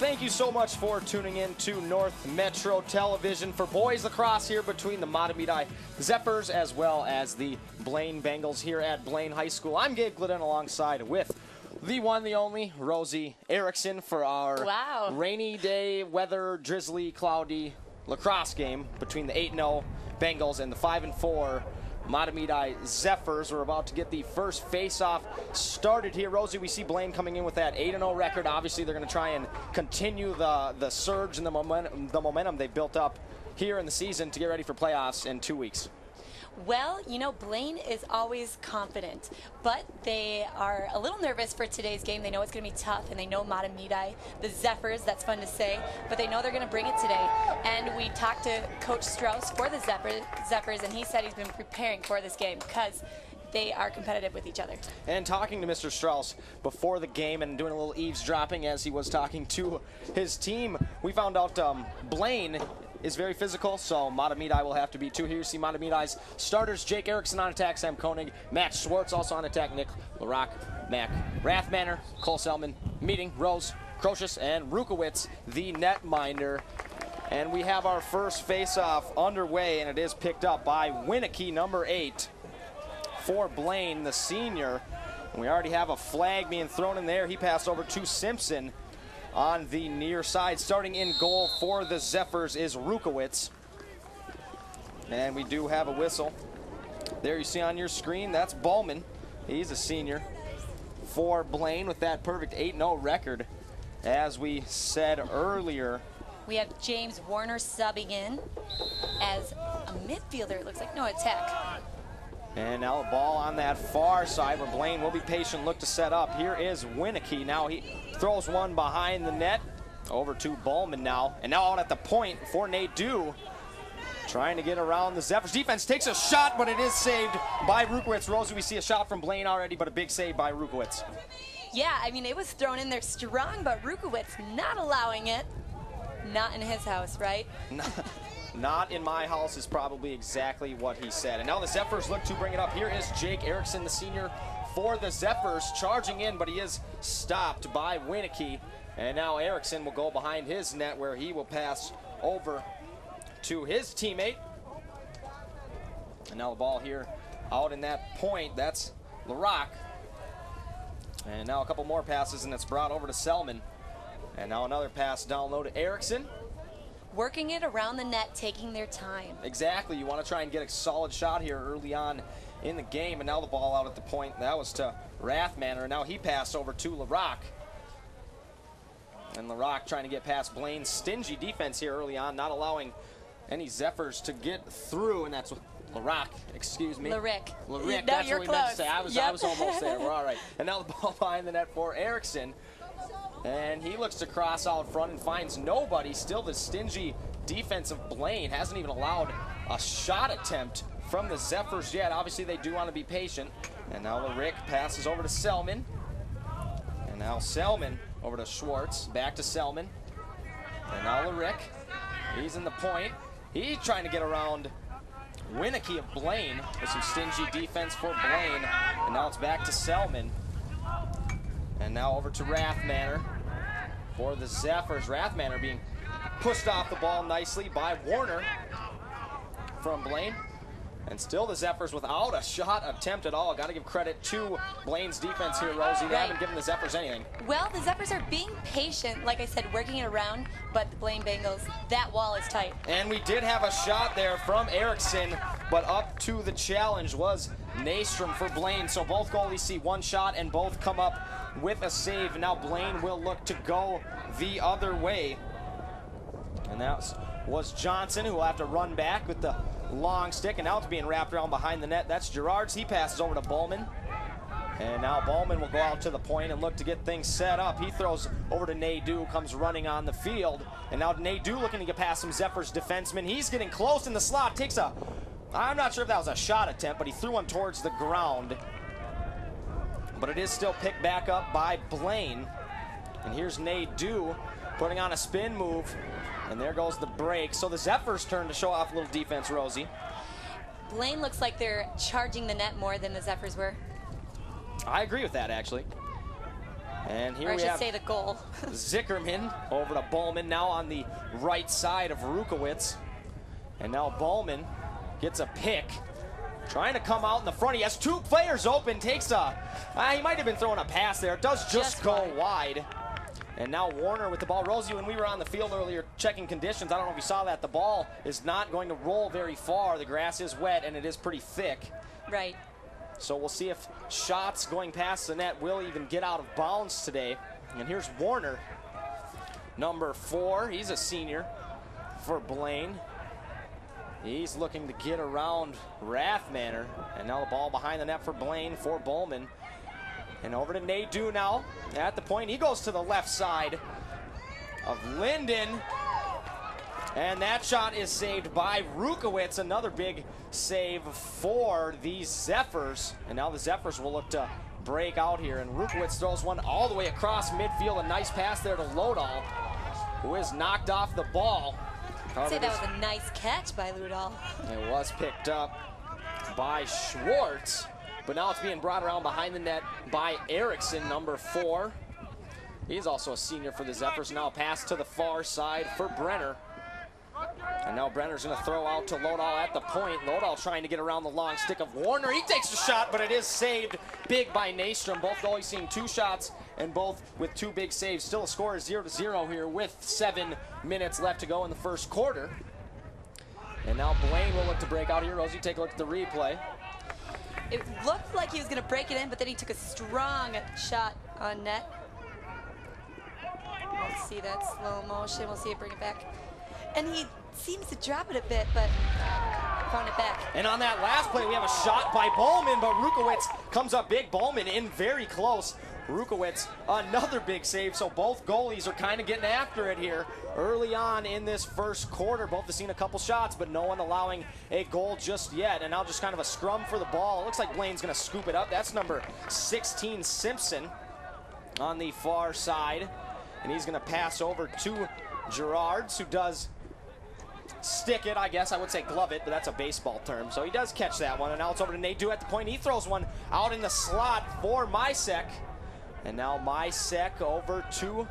Thank you so much for tuning in to North Metro Television for boys lacrosse here between the Mahtomedi Zephyrs as well as the Blaine Bengals here at Blaine High School. I'm Gabe Glidden alongside with the one, the only, Rosie Erickson for our rainy day, weather, drizzly, cloudy lacrosse game between the 8-0 Bengals and the 5-4 Mahtomedi Zephyrs. We're about to get the first face-off started here. Rosie, we see Blaine coming in with that 8-0 record. Obviously, they're going to try and continue the surge and the momentum they've built up here in the season to get ready for playoffs in 2 weeks. Well, you know, Blaine is always confident, but they are a little nervous for today's game. They know it's going to be tough, and they know Mahtomedi, the Zephyrs, that's fun to say, but they know they're going to bring it today. And we talked to Coach Strauss for the Zephyrs, and he said he's been preparing for this game because they are competitive with each other. And talking to Mr. Strauss before the game and doing a little eavesdropping as he was talking to his team, we found out Blaine is very physical, so Mahtomedi will have to be too. Here you see Mahtomedi's starters: Jake Erickson on attack, Sam Koenig, Matt Schwartz also on attack, Nick LaRock, Mac Rathmanner, Cole Selman, Meeting, Rose, Crocious, and Rukowitz, the netminder. And we have our first face-off underway, and it is picked up by Winnicky, number 8, for Blaine, the senior. And we already have a flag being thrown in there. He passed over to Simpson on the near side. Starting in goal for the Zephyrs is Rukowitz. And we do have a whistle. There you see on your screen, that's Bowman. He's a senior for Blaine with that perfect 8-0 record. As we said earlier, we have James Warner subbing in as a midfielder, it looks like. No, attack. And now the ball on that far side where Blaine will be patient, look to set up. Here is Winnicky. Now he throws one behind the net. Over to Bowman now. And now out at the point for Nadeau. Trying to get around the Zephyrs. Defense takes a shot, but it is saved by Rukowitz. Rosie, we see a shot from Blaine already, but a big save by Rukowitz. Yeah, I mean, it was thrown in there strong, but Rukowitz not allowing it. Not in his house, right? Not in my house is probably exactly what he said. And now the Zephyrs look to bring it up. Here is Jake Erickson, the senior for the Zephyrs, charging in, but he is stopped by Winnicky. And now Erickson will go behind his net where he will pass over to his teammate. And now the ball here out in that point. That's LaRock. And now a couple more passes, and it's brought over to Selman. And now another pass down low to Erickson. Working it around the net, taking their time. Exactly. You want to try and get a solid shot here early on in the game. And now the ball out at the point. That was to Rathmanner. And now he passed over to LaRock. And LaRock trying to get past Blaine's stingy defense here early on, not allowing any Zephyrs to get through. And that's LaRock, excuse me. LaRick. LaRick, that's what we meant to say. I was almost there. We're all right. And now the ball behind the net for Erickson. And he looks to cross out front and finds nobody. Still the stingy defense of Blaine hasn't even allowed a shot attempt from the Zephyrs yet. Obviously, they do want to be patient. And now LaRick passes over to Selman. And now Selman over to Schwartz. Back to Selman. And now LaRick. He's in the point. He's trying to get around Winnicky of Blaine with some stingy defense for Blaine. And now it's back to Selman. And now over to Rathmanner for the Zephyrs. Rathmanner being pushed off the ball nicely by Warner from Blaine. And still the Zephyrs without a shot attempt at all. Got to give credit to Blaine's defense here, Rosie. They haven't given the Zephyrs anything. Well, the Zephyrs are being patient, like I said, working it around, but the Blaine Bengals, that wall is tight. And we did have a shot there from Erickson, but up to the challenge was Nastrom for Blaine. So both goalies see one shot and both come up with a save. And now Blaine will look to go the other way. And that was Johnson, who will have to run back with the long stick, and now it's being wrapped around behind the net. That's Gerards. He passes over to Bowman. And now Bowman will go out to the point and look to get things set up. He throws over to Nadeau, comes running on the field. And now Nadeau looking to get past some Zephyrs defensemen. He's getting close in the slot. Takes a, I'm not sure if that was a shot attempt, but he threw one towards the ground. But it is still picked back up by Blaine. And here's Nadeau putting on a spin move. And there goes the break. So the Zephyrs turn to show off a little defense, Rosie. Blaine looks like they're charging the net more than the Zephyrs were. I agree with that, actually. And here or I we should have say the goal. Zickerman over to Bowman, now on the right side of Rukowitz. And now Bowman gets a pick, trying to come out in the front. He has two players open, takes a, he might have been throwing a pass there. It does just go wide. And now Warner with the ball. Rosie, when we were on the field earlier checking conditions, I don't know if you saw that, the ball is not going to roll very far. The grass is wet and it is pretty thick. Right. So we'll see if shots going past the net will even get out of bounds today. And here's Warner, number 4. He's a senior for Blaine. He's looking to get around Rathmanner. And now the ball behind the net for Blaine, for Bowman. And over to Nadeau now at the point. He goes to the left side of Linden. And that shot is saved by Rukowitz. Another big save for the Zephyrs. And now the Zephyrs will look to break out here. And Rukowitz throws one all the way across midfield. A nice pass there to Lodahl, who is knocked off the ball. I'd say that was a nice catch by Lodahl. It was picked up by Schwartz. But now it's being brought around behind the net by Erickson, number 4. He's also a senior for the Zephyrs. Now a pass to the far side for Brenner. And now Brenner's going to throw out to Lodahl at the point. Lodahl trying to get around the long stick of Warner. He takes the shot, but it is saved big by Nystrom. Both goalies seeing 2 shots and both with 2 big saves. Still a score is 0-0 here with 7 minutes left to go in the first quarter. And now Blaine will look to break out here. Rosie, take a look at the replay. It looked like he was going to break it in, but then he took a strong shot on net. We'll see that slow motion. We'll see it bring it back. And he seems to drop it a bit, but found it back. And on that last play, we have a shot by Bowman, but Rukowitz comes up big. Bowman in very close. Rukowitz, another big save. So both goalies are kind of getting after it here early on in this first quarter. Both have seen a couple shots, but no one allowing a goal just yet. And now just kind of a scrum for the ball. It looks like Blaine's going to scoop it up. That's number 16, Simpson, on the far side. And he's going to pass over to Gerards, who does stick it, I guess. I would say glove it, but that's a baseball term. So he does catch that one. And now it's over to Nadeau at the point. He throws one out in the slot for Mysek. And now Mysek over to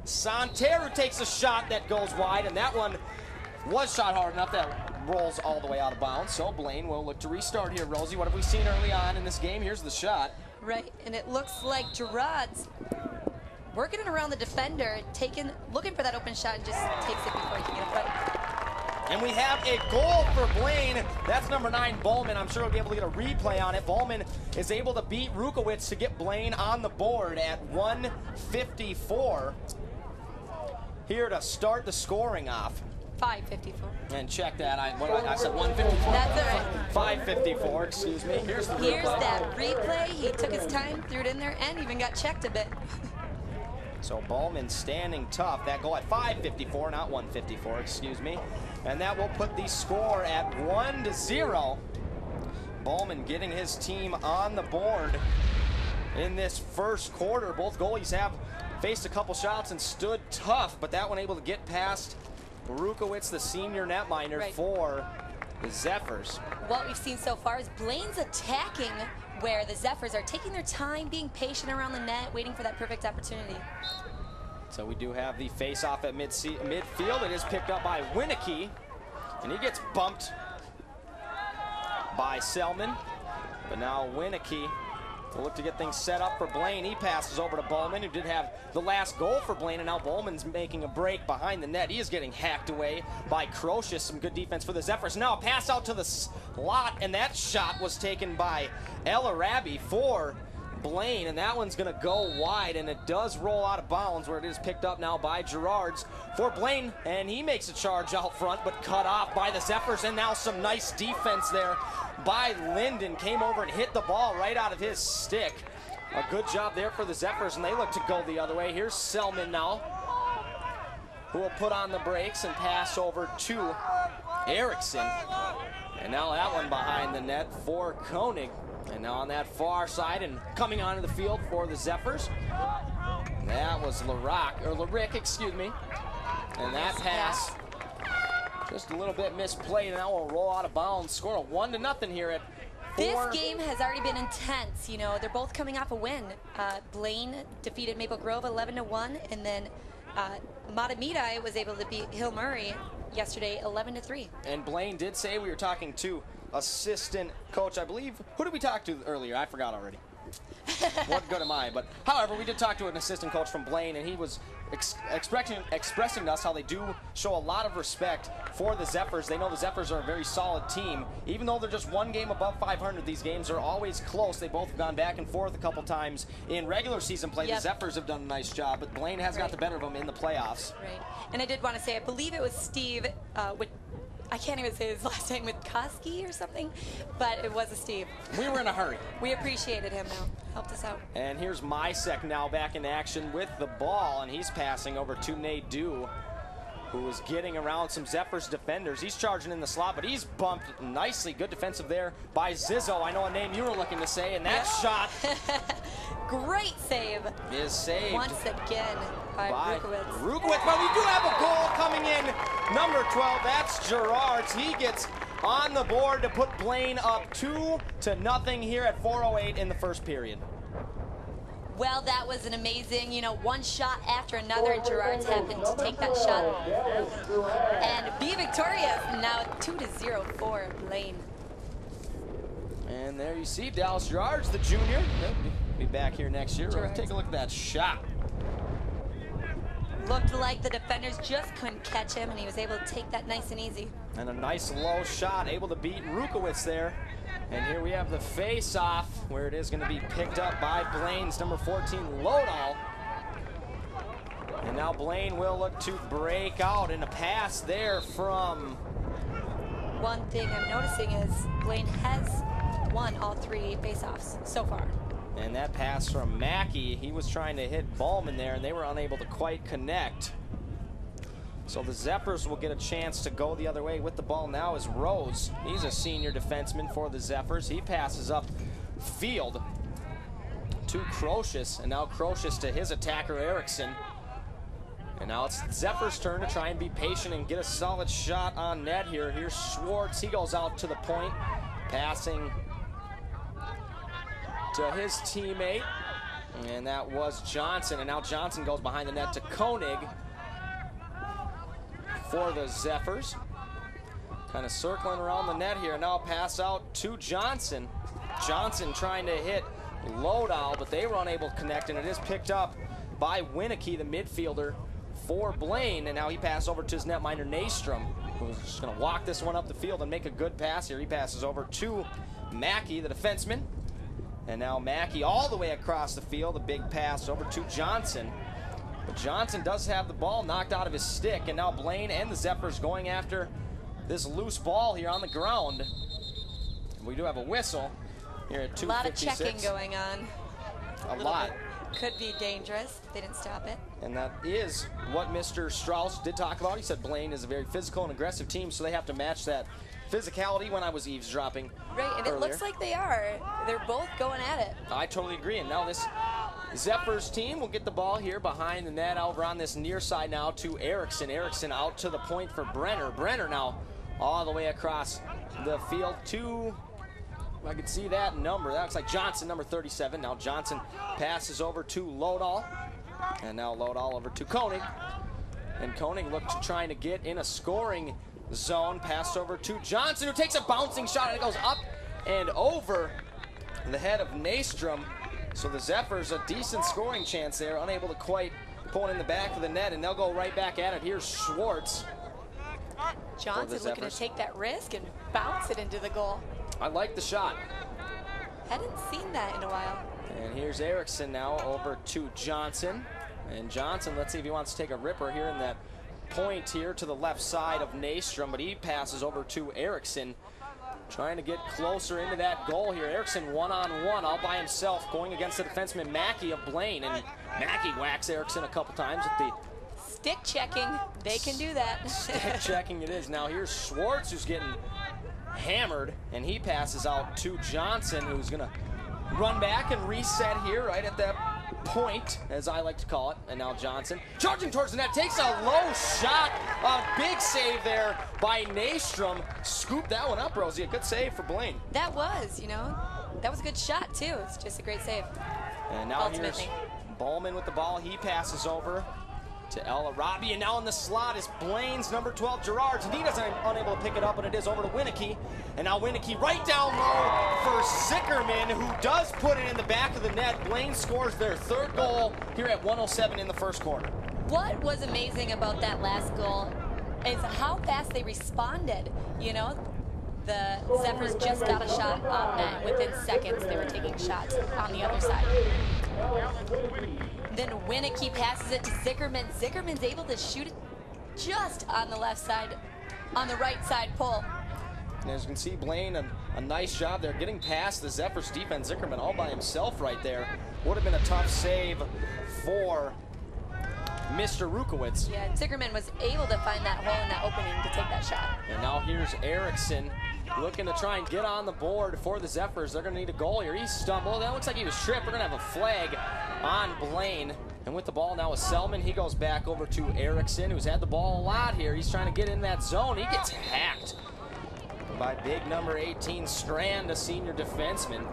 Santerre, who takes a shot that goes wide. And that one was shot hard enough that rolls all the way out of bounds. So Blaine will look to restart here. Rosie, what have we seen early on in this game? Here's the shot. Right, and it looks like Gerard's working it around the defender, looking for that open shot, and just takes it before he can get a fight. And we have a goal for Blaine. That's number 9, Bowman. I'm sure we'll be able to get a replay on it. Bowman is able to beat Rukowitz to get Blaine on the board at 1:54 here to start the scoring off. 5:54. And check that. I said 1:54. That's all right. 5:54, excuse me. Here's the replay. Here's that replay. He took his time, threw it in there, and even got checked a bit. So Bowman standing tough. That goal at 5:54, not 1:54, excuse me. And that will put the score at 1-0. Bowman getting his team on the board in this first quarter. Both goalies have faced a couple shots and stood tough, but that one able to get past Rukowitz, the senior netminder, for the Zephyrs. What we've seen so far is Blaine's attacking, where the Zephyrs are taking their time, being patient around the net, waiting for that perfect opportunity. So we do have the face-off at midfield. It is picked up by Winicky, and he gets bumped by Selman. But now Winicky will look to get things set up for Blaine. He passes over to Bowman, who did have the last goal for Blaine, and now Bowman's making a break behind the net. He is getting hacked away by Crocious. Some good defense for the Zephyrs. Now a pass out to the slot, and that shot was taken by El Arabi for Blaine, and that one's going to go wide, and it does roll out of bounds, where it is picked up now by Gerards for Blaine, and he makes a charge out front, but cut off by the Zephyrs. And now some nice defense there by Linden. Came over and hit the ball right out of his stick. A good job there for the Zephyrs, and they look to go the other way. Here's Selman now, who will put on the brakes and pass over to Erickson. And now that one behind the net for Koenig. And now on that far side and coming onto the field for the Zephyrs, that was Larick, excuse me. And that pass just a little bit misplayed, and now we'll roll out of bounds. Score a 1-0 here at This game has already been intense. You know, they're both coming off a win. Blaine defeated Maple Grove 11-1, and then Mahtomedi was able to beat Hill Murray yesterday 11-3. And Blaine did say, we were talking to assistant coach, I believe. Who did we talk to earlier? I forgot already. What good am I? But however, we did talk to an assistant coach from Blaine, and he was expressing to us how they do show a lot of respect for the Zephyrs. They know the Zephyrs are a very solid team. Even though they're just one game above 500, these games are always close. They both have gone back and forth a couple times in regular season play. The Zephyrs have done a nice job, but Blaine has got the better of them in the playoffs. Right. And I did want to say, I believe it was Steve, I can't even say his last name, with Koski or something, but it was a Steve. We were in a hurry. We appreciated him, though. Helped us out. And here's Mysek now back in action with the ball, and he's passing over to Nadeau, who is getting around some Zephyrs defenders. He's charging in the slot, but he's bumped nicely. Good defensive there by Zizzo. I know a name you were looking to say, and that shot great save. Is saved. Once again by Rukowitz. But we do have a goal coming in. Number 12, that's Gerard's. He gets on the board to put Blaine up 2-0 here at 4:08 in the first period. Well, that was an amazing, you know, one shot after another, and Gerard's happened to take that shot and be victorious. Now 2-0 for Blaine. And there you see Dallas Gerard's, the junior. He'll be back here next year. Take a look at that shot. Looked like the defenders just couldn't catch him, and he was able to take that nice and easy. And a nice low shot, able to beat Rukowitz there. And here we have the face-off, where it is going to be picked up by Blaine's number 14, Lodal. And now Blaine will look to break out in a pass there from... One thing I'm noticing is Blaine has won all 3 face-offs so far. And that pass from Mackey, he was trying to hit Ballman there, and they were unable to quite connect. So the Zephyrs will get a chance to go the other way. With the ball now is Rose. He's a senior defenseman for the Zephyrs. He passes up field to Crocious, and now Crocious to his attacker, Erickson. And now it's Zephyrs' turn to try and be patient and get a solid shot on net here. Here's Schwartz. He goes out to the point, passing to his teammate, and that was Johnson. And now Johnson goes behind the net to Koenig for the Zephyrs. Kind of circling around the net here. Now pass out to Johnson. Johnson trying to hit Lodal, but they were unable to connect, and it is picked up by Winicky, the midfielder for Blaine. And now he passes over to his netminder Nastrom, who's just going to walk this one up the field and make a good pass here. He passes over to Mackey, the defenseman. And now Mackey all the way across the field, a big pass over to Johnson. But Johnson does have the ball knocked out of his stick, and now Blaine and the Zephyrs going after this loose ball here on the ground. We do have a whistle here at 2:56. A lot of checking going on. A lot. Could be dangerous. They didn't stop it. And that is what Mr. Strauss did talk about. He said Blaine is a very physical and aggressive team, so they have to match that physicality when I was eavesdropping. Right, and earlier. It looks like they are. They're both going at it. I totally agree. And now this Zephyrs team will get the ball here behind the net over on this near side now to Erickson. Erickson out to the point for Brenner. Brenner now all the way across the field to, I can see that number. That looks like Johnson, number 37. Now Johnson passes over to Lodal. And now Lodal over to Koenig. And Koenig looked trying to get in a scoring zone. Passed over to Johnson, who takes a bouncing shot, and it goes up and over the head of Nastrom. So the Zephyrs, a decent scoring chance there, unable to quite pull it in the back of the net, and they'll go right back at it. Here's Schwartz. Johnson looking to take that risk and bounce it into the goal. I like the shot. Hadn't seen that in a while. And here's Erickson now over to Johnson. And Johnson, let's see if he wants to take a ripper here in that point here to the left side of Nastrom, but he passes over to Erickson, trying to get closer into that goal here. Erickson one-on-one all by himself going against the defenseman Mackey of Blaine, and Mackey whacks Erickson a couple times with the stick checking. They can do that. Stick checking it is. Now here's Schwartz, who's getting hammered, and he passes out to Johnson, who's gonna run back and reset here right at that point, as I like to call it. And now Johnson charging towards the net, takes a low shot. A big save there by Nystrom. Scooped that one up, Rosie. A good save for Blaine. That was, that was a good shot, too. It's just a great save. And now here's Bowman with the ball. He passes over to El Arabi, and now in the slot is Blaine's number 12, Gerards, and he doesn't unable to pick it up, and it is over to Winicky. And now Winicky right down low for Zickerman, who does put it in the back of the net. Blaine scores their third goal here at 1:07 in the first quarter. What was amazing about that last goal is how fast they responded. The Zephyrs just got a shot on net. Within seconds, they were taking shots on the other side. Then Winicky passes it to Zickerman. Zickerman's able to shoot it just on the left side, on the right side pole. And as you can see, Blaine, a nice job there getting past the Zephyrs defense. Zickerman all by himself right there. Would have been a tough save for Mr. Rukowitz. Yeah, Zickerman was able to find that hole in that opening to take that shot. And now here's Erickson looking to try and get on the board for the Zephyrs. They're going to need a goal here. He stumbled. That looks like he was tripped. We're going to have a flag on Blaine. And with the ball now with Selman, he goes back over to Erickson, who's had the ball a lot here. He's trying to get in that zone. He gets hacked by big number 18 Strand, a senior defenseman.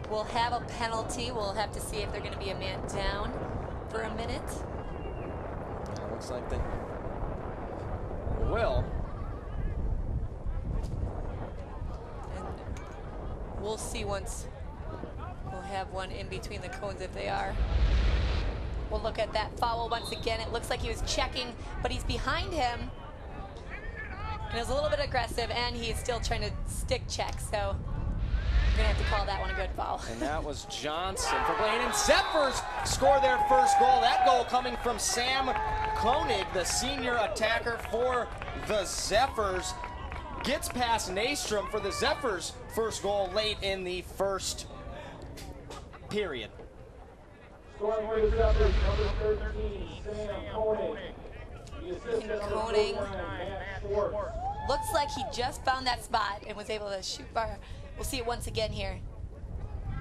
We'll have a penalty. We'll have to see if they're going to be a man down for a minute. Looks like they will. And we'll see once we'll have one in between the cones if they are. We'll look at that foul once again. It looks like he was checking, but he's behind him. And it was a little bit aggressive, and he's still trying to stick check, so we're going to have to call that one a good foul. And that was Johnson for Blaine. And Zephyrs score their first goal. That goal coming from Sam Koenig, the senior attacker for the Zephyrs. Gets past Nystrom for the Zephyrs' first goal late in the first period. Scoring for the Zephyrs, number 13, Sam Koenig. Koenig looks like he just found that spot and was able to shoot far. We'll see it once again here.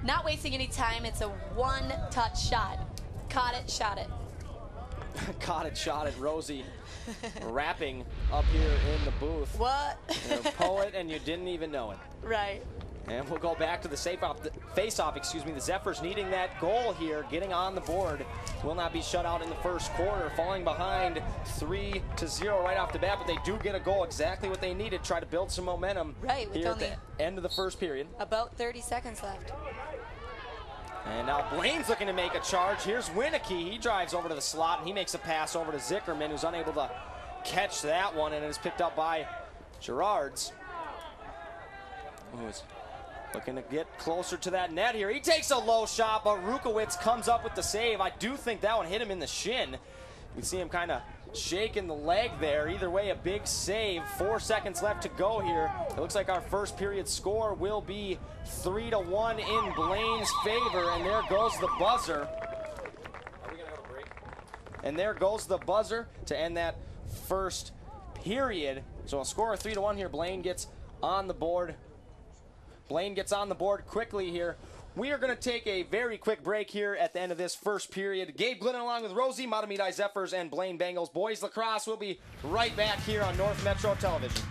Not wasting any time. It's a one-touch shot. Caught it, shot it. Caught it, shot it. Rosie rapping up here in the booth. What? You're a poet and you didn't even know it. Right. And we'll go back to the face-off, the Zephyrs needing that goal here, getting on the board. Will not be shut out in the first quarter, falling behind 3-0 right off the bat, but they do get a goal, exactly what they needed, try to build some momentum here at the end of the first period. About 30 seconds left. And now Blaine's looking to make a charge. Here's Winicky. He drives over to the slot, and he makes a pass over to Zickerman, who's unable to catch that one, and it is picked up by Gerards, who's looking to get closer to that net here. He takes a low shot, but Rukowitz comes up with the save. I do think that one hit him in the shin. You can see him kind of shaking the leg there. Either way, a big save. 4 seconds left to go here. It looks like our first period score will be 3-1 in Blaine's favor, and there goes the buzzer. Are we gonna have a break? And there goes the buzzer to end that first period. So a score of 3-1 here. Blaine gets on the board. Blaine gets on the board quickly here. We are going to take a very quick break here at the end of this first period. Gabe Glidden along with Rosie, Mahtomedi Zephyrs, and Blaine Bengals. Boys Lacrosse will be right back here on North Metro Television.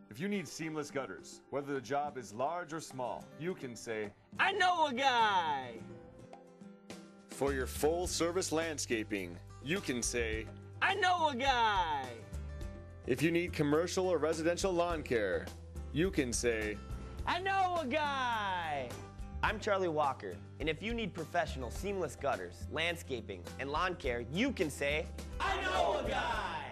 If you need seamless gutters, whether the job is large or small, you can say, I know a guy! For your full-service landscaping, you can say, I know a guy! If you need commercial or residential lawn care, you can say, I know a guy! I'm Charlie Walker, and if you need professional seamless gutters, landscaping, and lawn care, you can say, I know a guy!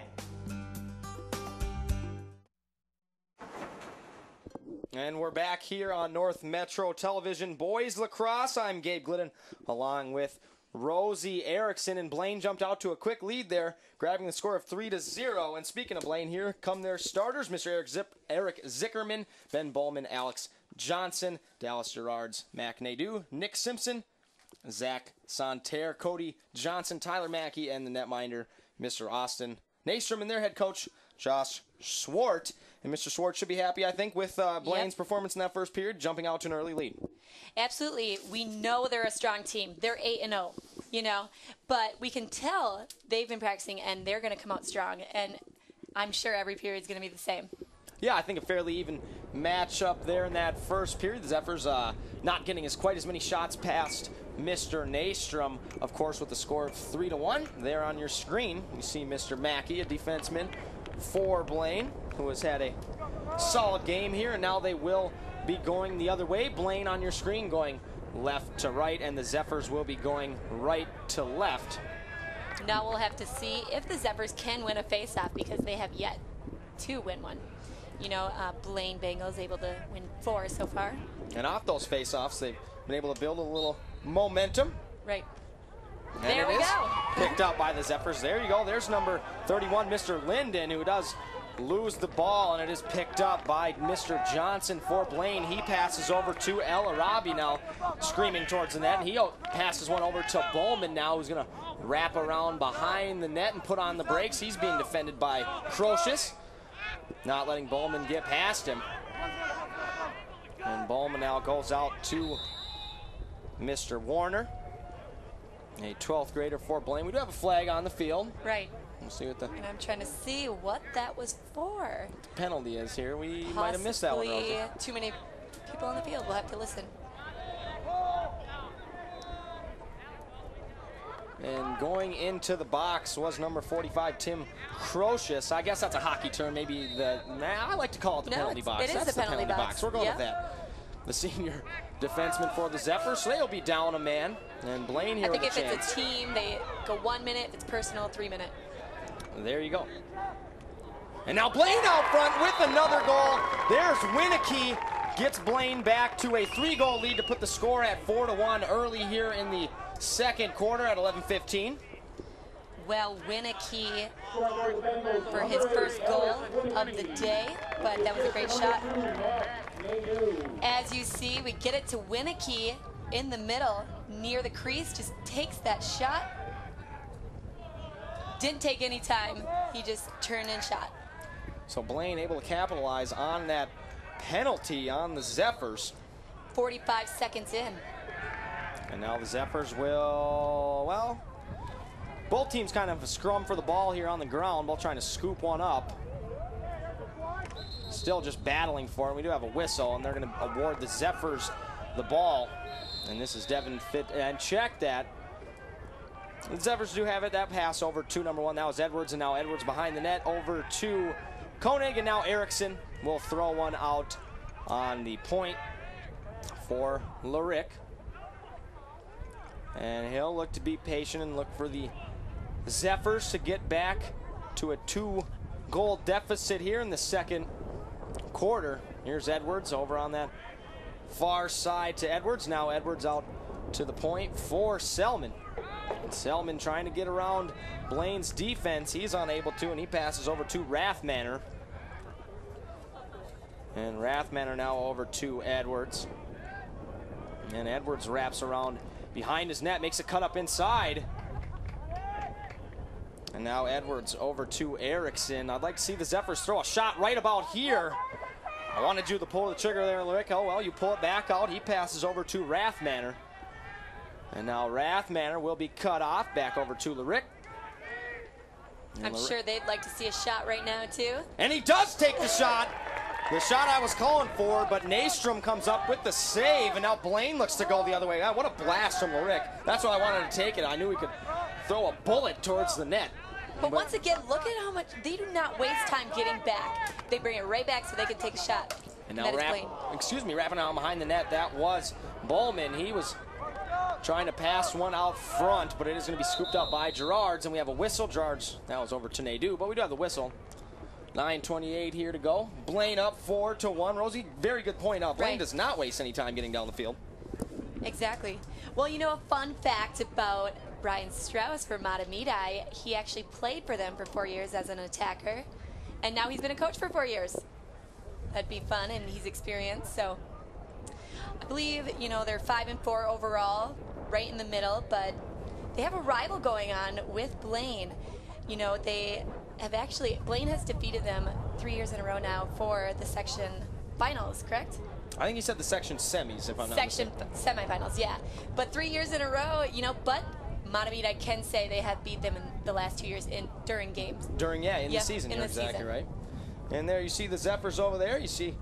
And we're back here on North Metro Television. Boys Lacrosse, I'm Gabe Glidden, along with Rosie Erickson, and Blaine jumped out to a quick lead there, grabbing the score of 3-0. And speaking of Blaine, here come their starters, Mr. Eric Zickerman, Ben Bowman, Alex Johnson, Dallas Gerards, Mac Nadeau, Nick Simpson, Zach Santerre, Cody Johnson, Tyler Mackey, and the netminder, Mr. Austin Nystrom, and their head coach, Josh Swart. And Mr. Swart should be happy, I think, with Blaine's performance in that first period, jumping out to an early lead. Absolutely. We know they're a strong team. They're 8-0, you know. But we can tell they've been practicing, and they're going to come out strong. And I'm sure every period is going to be the same. Yeah, I think a fairly even matchup there in that first period. The Zephyrs not getting quite as many shots past Mr. Nystrom, of course, with the score of 3-1. There on your screen, you see Mr. Mackey, a defenseman for Blaine, who has had a solid game here, and now they will be going the other way. Blaine on your screen going left to right, and the Zephyrs will be going right to left. Now we'll have to see if the Zephyrs can win a faceoff, because they have yet to win one. You know, Blaine Bengals able to win 4 so far. And off those faceoffs, they've been able to build a little momentum. Right. And there we go. Picked up by the Zephyrs. There you go. There's number 31, Mr. Linden, who does lose the ball, and it is picked up by Mr. Johnson for Blaine. He passes over to El Arabi now, screaming towards the net. And he passes one over to Bowman now, who's going to wrap around behind the net and put on the brakes. He's being defended by Crocious, not letting Bowman get past him. And Bowman now goes out to Mr. Warner, a 12th grader for Blaine. We do have a flag on the field. Right. We'll see what the And I'm trying to see what that was for. penalty is here. We might have missed that one, Rosie. Possibly too many people on the field. We'll have to listen. And going into the box was number 45, Tim Crocious. I guess that's a hockey term. Maybe I like to call it the penalty box. It is That's the penalty box. We're going with that. The senior defenseman for the Zephyrs, so they'll be down a man. And Blaine here I think with if a chance. it's a team, they go 1 minute. If it's personal, 3 minute. There you go. And now Blaine out front with another goal. There's Winnicky. Gets Blaine back to a 3-goal lead to put the score at 4-1 early here in the second quarter at 11:15. Well, Winnicky for his first goal of the day, but that was a great shot. As you see, we get it to Winnicky in the middle, near the crease, just takes that shot. Didn't take any time, he just turned and shot. So Blaine able to capitalize on that penalty on the Zephyrs. 45 seconds in. And now the Zephyrs will, well, both teams kind of scrum for the ball here on the ground, both trying to scoop one up. Still just battling for it. We do have a whistle, and they're going to award the Zephyrs the ball. And this is Devin Fit, and check that. The Zephyrs do have it. That pass over to number 1. That was Edwards, and now Edwards behind the net over to Koenig, and now Erickson will throw one out on the point for Larick. And he'll look to be patient and look for the Zephyrs to get back to a 2-goal deficit here in the second quarter. Here's Edwards over on that far side to Edwards. Now Edwards out to the point for Selman. And Selman trying to get around Blaine's defense. He's unable to, and he passes over to Rathmanner. And Rathmanner now over to Edwards. And Edwards wraps around behind his net, makes a cut up inside. And now Edwards over to Erickson. I'd like to see the Zephyrs throw a shot right about here. I wanted you to pull the trigger there, Larick. Oh, well, you pull it back out. He passes over to Rathmanner. And now Rathmanner will be cut off. Back over to Larick. I'm sure they'd like to see a shot right now, too. And he does take the shot. The shot I was calling for, but Nystrom comes up with the save, and now Blaine looks to go the other way. God, what a blast from Larick. That's why I wanted to take it. I knew he could throw a bullet towards the net. But once again, look at how much, they do not waste time getting back. They bring it right back so they can take a shot. And now wrapping out behind the net, that was Bowman. He was trying to pass one out front, but it is going to be scooped up by Gerards, and we have a whistle. Gerards, that was over to Nadeau, but we do have the whistle. 9:28 here to go. Blaine up 4-1. Rosie, very good point out. Blaine does not waste any time getting down the field. Exactly. Well, you know, a fun fact about Brian Strauss for Mahtomedi, he actually played for them for 4 years as an attacker, and now he's been a coach for 4 years. That'd be fun, and he's experienced. So I believe, you know, they're 5-4 overall, right in the middle, but they have a rival going on with Blaine. You know, they have actually, Blaine has defeated them 3 years in a row now for the section finals, correct? I think he said the section semis, if I'm not Section mistaken. semifinals, yeah. But 3 years in a row, you know, but Mahtomedi, I can say they have beat them in the last 2 years during games. In the season, in you're the exactly season. right. And there you see the Zephyrs over there. You see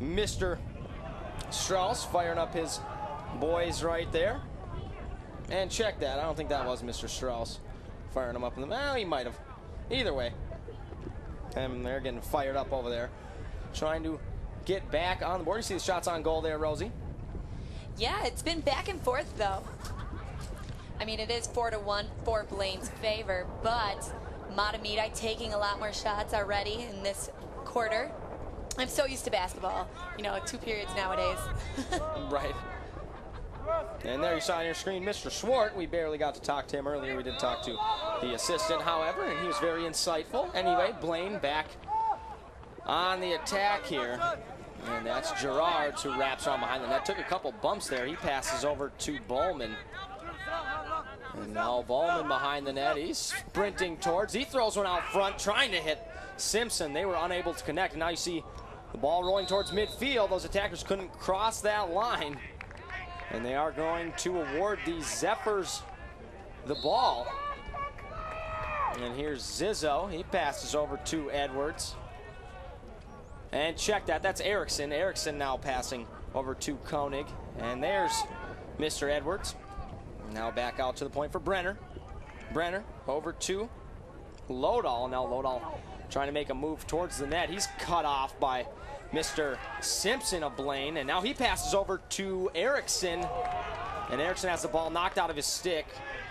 Mr. Strauss firing up his boys right there. And check that. I don't think that was Mr. Strauss firing them up in the... Well, he might have. Either way. And they're getting fired up over there. Trying to get back on the board. You see the shots on goal there, Rosie? Yeah, it's been back and forth, though. I mean, it is 4-1 for Blaine's favor, but Mahtomedi taking a lot more shots already in this quarter. I'm so used to basketball. You know, 2 periods nowadays. Right. And there you saw on your screen Mr. Swart. We barely got to talk to him earlier. We did talk to the assistant, however, and he was very insightful. Anyway, Blaine back on the attack here. And that's Gerards who wraps around behind the net. Took a couple bumps there. He passes over to Bowman. And now Bowman behind the net. He's sprinting towards. He throws one out front, trying to hit Simpson. They were unable to connect. And now you see the ball rolling towards midfield. Those attackers couldn't cross that line. And they are going to award the Zephyrs the ball. And here's Zizzo. He passes over to Edwards. And check that. That's Erickson. Erickson now passing over to Koenig. And there's Mr. Edwards. Now back out to the point for Brenner. Brenner over to Lodahl. Now Lodahl trying to make a move towards the net. He's cut off by Mr. Simpson of Blaine. And now he passes over to Erickson. And Erickson has the ball knocked out of his stick.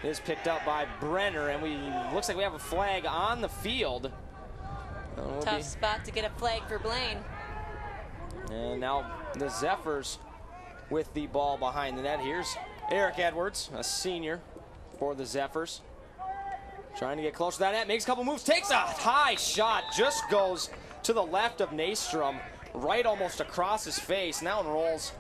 It is picked up by Brenner. And looks like we have a flag on the field. Tough spot to get a flag for Blaine. And now the Zephyrs with the ball behind the net. Here's Eric Edwards, a senior for the Zephyrs. Trying to get close to that net, makes a couple moves, takes a high shot, just goes to the left of Nystrom, right almost across his face. Now it rolls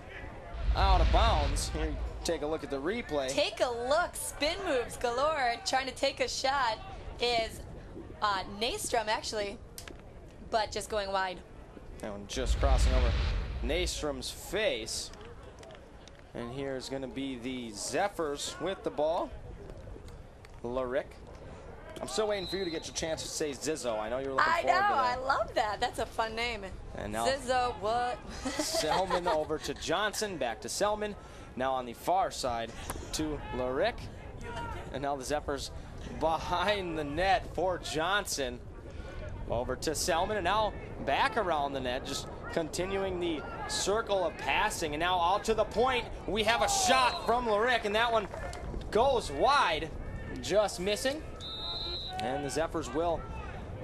out of bounds. Here, take a look at the replay. Take a look, spin moves galore. Trying to take a shot is Nystrom, actually, but just going wide. That one just crossing over Nystrom's face. And here's going to be the Zephyrs with the ball. Larick. I'm still waiting for you to get your chance to say Zizzo. I know you were looking forward to that. I love that. That's a fun name. And now Zizzo, what? Selman over to Johnson, back to Selman. Now on the far side to Larick. And now the Zephyrs behind the net for Johnson. Over to Selman, and now back around the net, just continuing the circle of passing. And now out to the point, we have a shot from Larick, and that one goes wide, just missing. And the Zephyrs will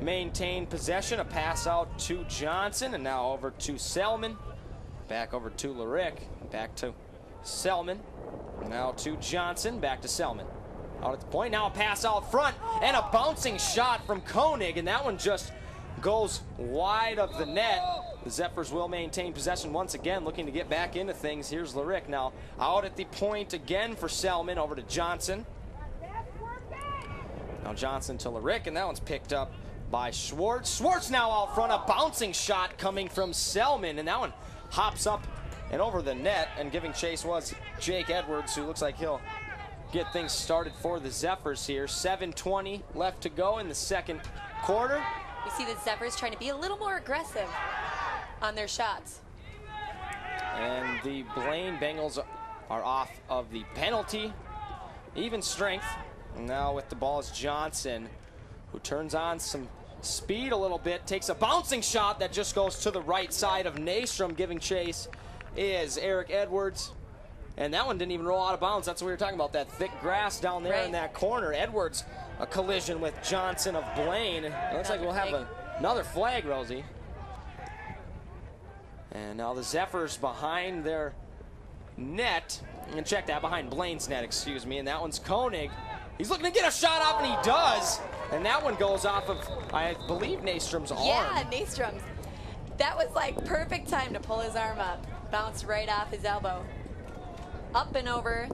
maintain possession. A pass out to Johnson, and now over to Selman. Back over to Larick, back to Selman. Now to Johnson, back to Selman. Out at the point, now a pass out front, and a bouncing shot from Koenig, and that one just goes wide of the net. The Zephyrs will maintain possession once again, looking to get back into things. Here's Larick now out at the point again for Selman, over to Johnson. Now Johnson to Larick, and that one's picked up by Schwartz. Schwartz now out front, a bouncing shot coming from Selman, and that one hops up and over the net, and giving chase was Jake Edwards, who looks like he'll get things started for the Zephyrs here. 7:20 left to go in the second quarter. We see the Zephyrs trying to be a little more aggressive on their shots. And the Blaine Bengals are off of the penalty. Even strength. Now with the ball is Johnson, who turns on some speed a little bit, takes a bouncing shot that just goes to the right side of Nystrom. Giving chase is Eric Edwards. And that one didn't even roll out of bounds. That's what we were talking about, that thick grass down there in that corner. Edwards, a collision with Johnson of Blaine. It looks like we'll have another flag, Rosie. And now the Zephyrs behind their net. And check that, behind Blaine's net, excuse me. And that one's Koenig. He's looking to get a shot off, and he does. And that one goes off of, I believe, Nystrom's arm. Yeah, Nystrom's. That was like perfect time to pull his arm up. Bounced right off his elbow. Up and over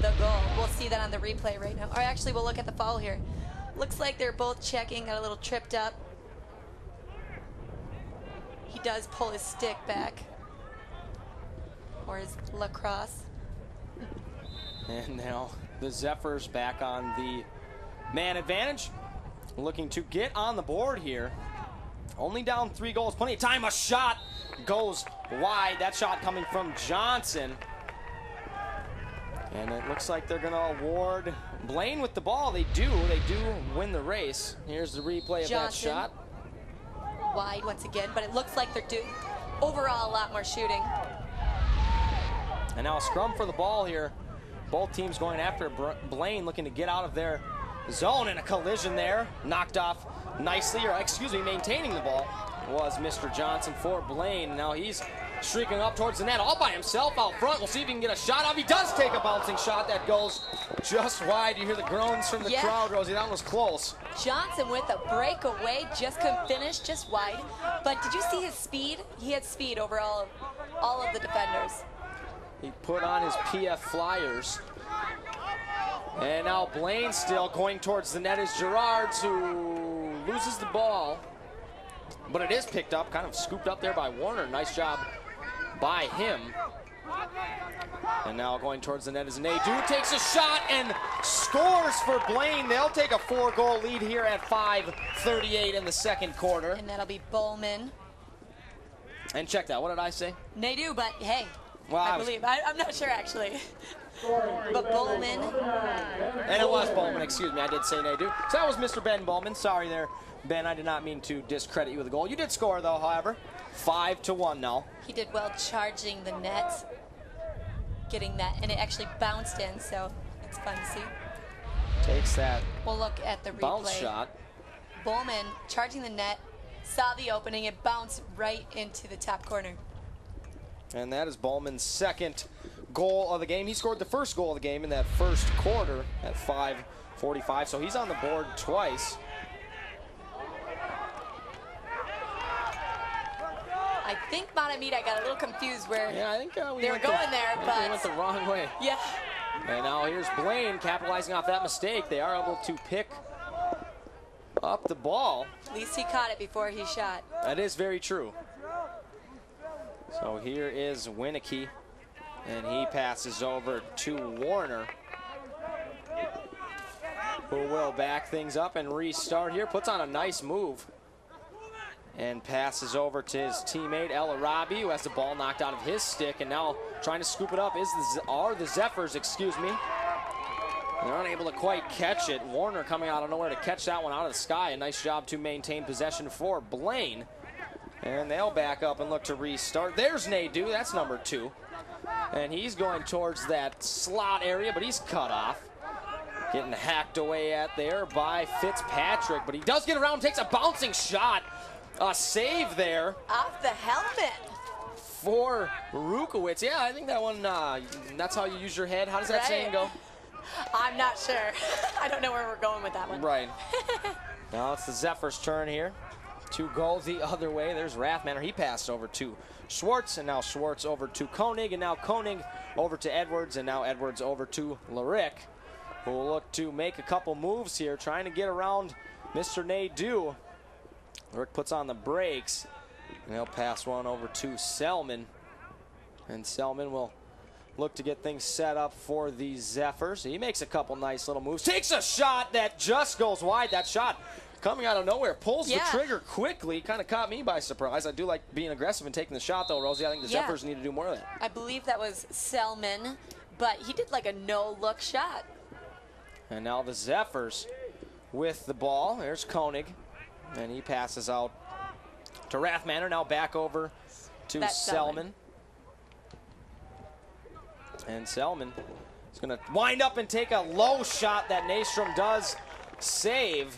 the goal. We'll see that on the replay right now. Or actually, we'll look at the foul here. Looks like they're both checking, got a little tripped up. He does pull his stick back, or his lacrosse. And now the Zephyrs back on the man advantage, looking to get on the board here. Only down 3 goals, plenty of time. A shot goes wide. That shot coming from Johnson. And it looks like they're going to award Blaine with the ball. They do win the race. Here's the replay of Johnson, that shot. Wide once again, but it looks like they're doing overall a lot more shooting. And now a scrum for the ball here. Both teams going after Blaine, looking to get out of their zone, and a collision there. Knocked off nicely, or excuse me, maintaining the ball was Mr. Johnson for Blaine. Now he's streaking up towards the net all by himself out front. We'll see if he can get a shot off. He does take a bouncing shot that goes just wide. You hear the groans from the crowd, Rosie. That was close. Johnson with a breakaway, just couldn't finish, just wide. But did you see his speed? He had speed over all of the defenders. He put on his PF Flyers. And now Blaine still going towards the net is Gerards, who loses the ball. But it is picked up, kind of scooped up there by Warner. Nice job by him. And now going towards the net is Nadeau, takes a shot and scores for Blaine. They'll take a 4-goal lead here at 5:38 in the second quarter. And that'll be Bowman. And check that, what did I say? Nadeau, but hey, Well, I believe. I'm not sure actually. But Bowman. And it was Bowman, excuse me, I did say Nadeau. So that was Mr. Ben Bowman. Sorry there, Ben, I did not mean to discredit you with a goal. You did score though, however. 5-1 now. He did well charging the net, getting that, and it actually bounced in, so it's fun to see. Takes that We'll look at the replay. bounce shot. Bowman charging the net, saw the opening, it bounced right into the top corner. And that is Bowman's second goal of the game. He scored the first goal of the game in that first quarter at 5:45, so he's on the board twice. I think Mahtomedi got a little confused where Yeah, I think they were going there, They but went the wrong way. yeah. And now here's Blaine capitalizing off that mistake. They are able to pick up the ball. At least he caught it before he shot. That is very true. So here is Winicky, and he passes over to Warner, who will back things up and restart here. Puts on a nice move and passes over to his teammate El Arabi, who has the ball knocked out of his stick, and now trying to scoop it up are the Zephyrs, excuse me. They're unable to quite catch it. Warner coming out of nowhere to catch that one out of the sky. A nice job to maintain possession for Blaine. And they'll back up and look to restart. There's Nadeau, that's number 2. And he's going towards that slot area, but he's cut off. Getting hacked away at there by Fitzpatrick, but he does get around, takes a bouncing shot. A save there Off the helmet. for Rukowitz. Yeah, I think that one, that's how you use your head. How does that Right. saying go? I'm not sure. I don't know where we're going with that one. Right. Now it's the Zephyrs' turn here. 2 goals the other way. There's Rathmanner. He passed over to Schwartz, and now Schwartz over to Koenig, and now Koenig over to Edwards, and now Edwards over to Larick, who will look to make a couple moves here, trying to get around Mr. Nadeau. Larick puts on the brakes, and he'll pass one over to Selman, and Selman will look to get things set up for the Zephyrs. He makes a couple nice little moves. Takes a shot that just goes wide. That shot coming out of nowhere. Pulls the trigger quickly. Kind of caught me by surprise. I do like being aggressive and taking the shot, though, Rosie. I think the Zephyrs need to do more of that. I believe that was Selman, but he did like a no-look shot. And now the Zephyrs with the ball. There's Koenig, and he passes out to Rathmanner. Now back over to That's Selman. And Selman is going to wind up and take a low shot that Nystrom does save.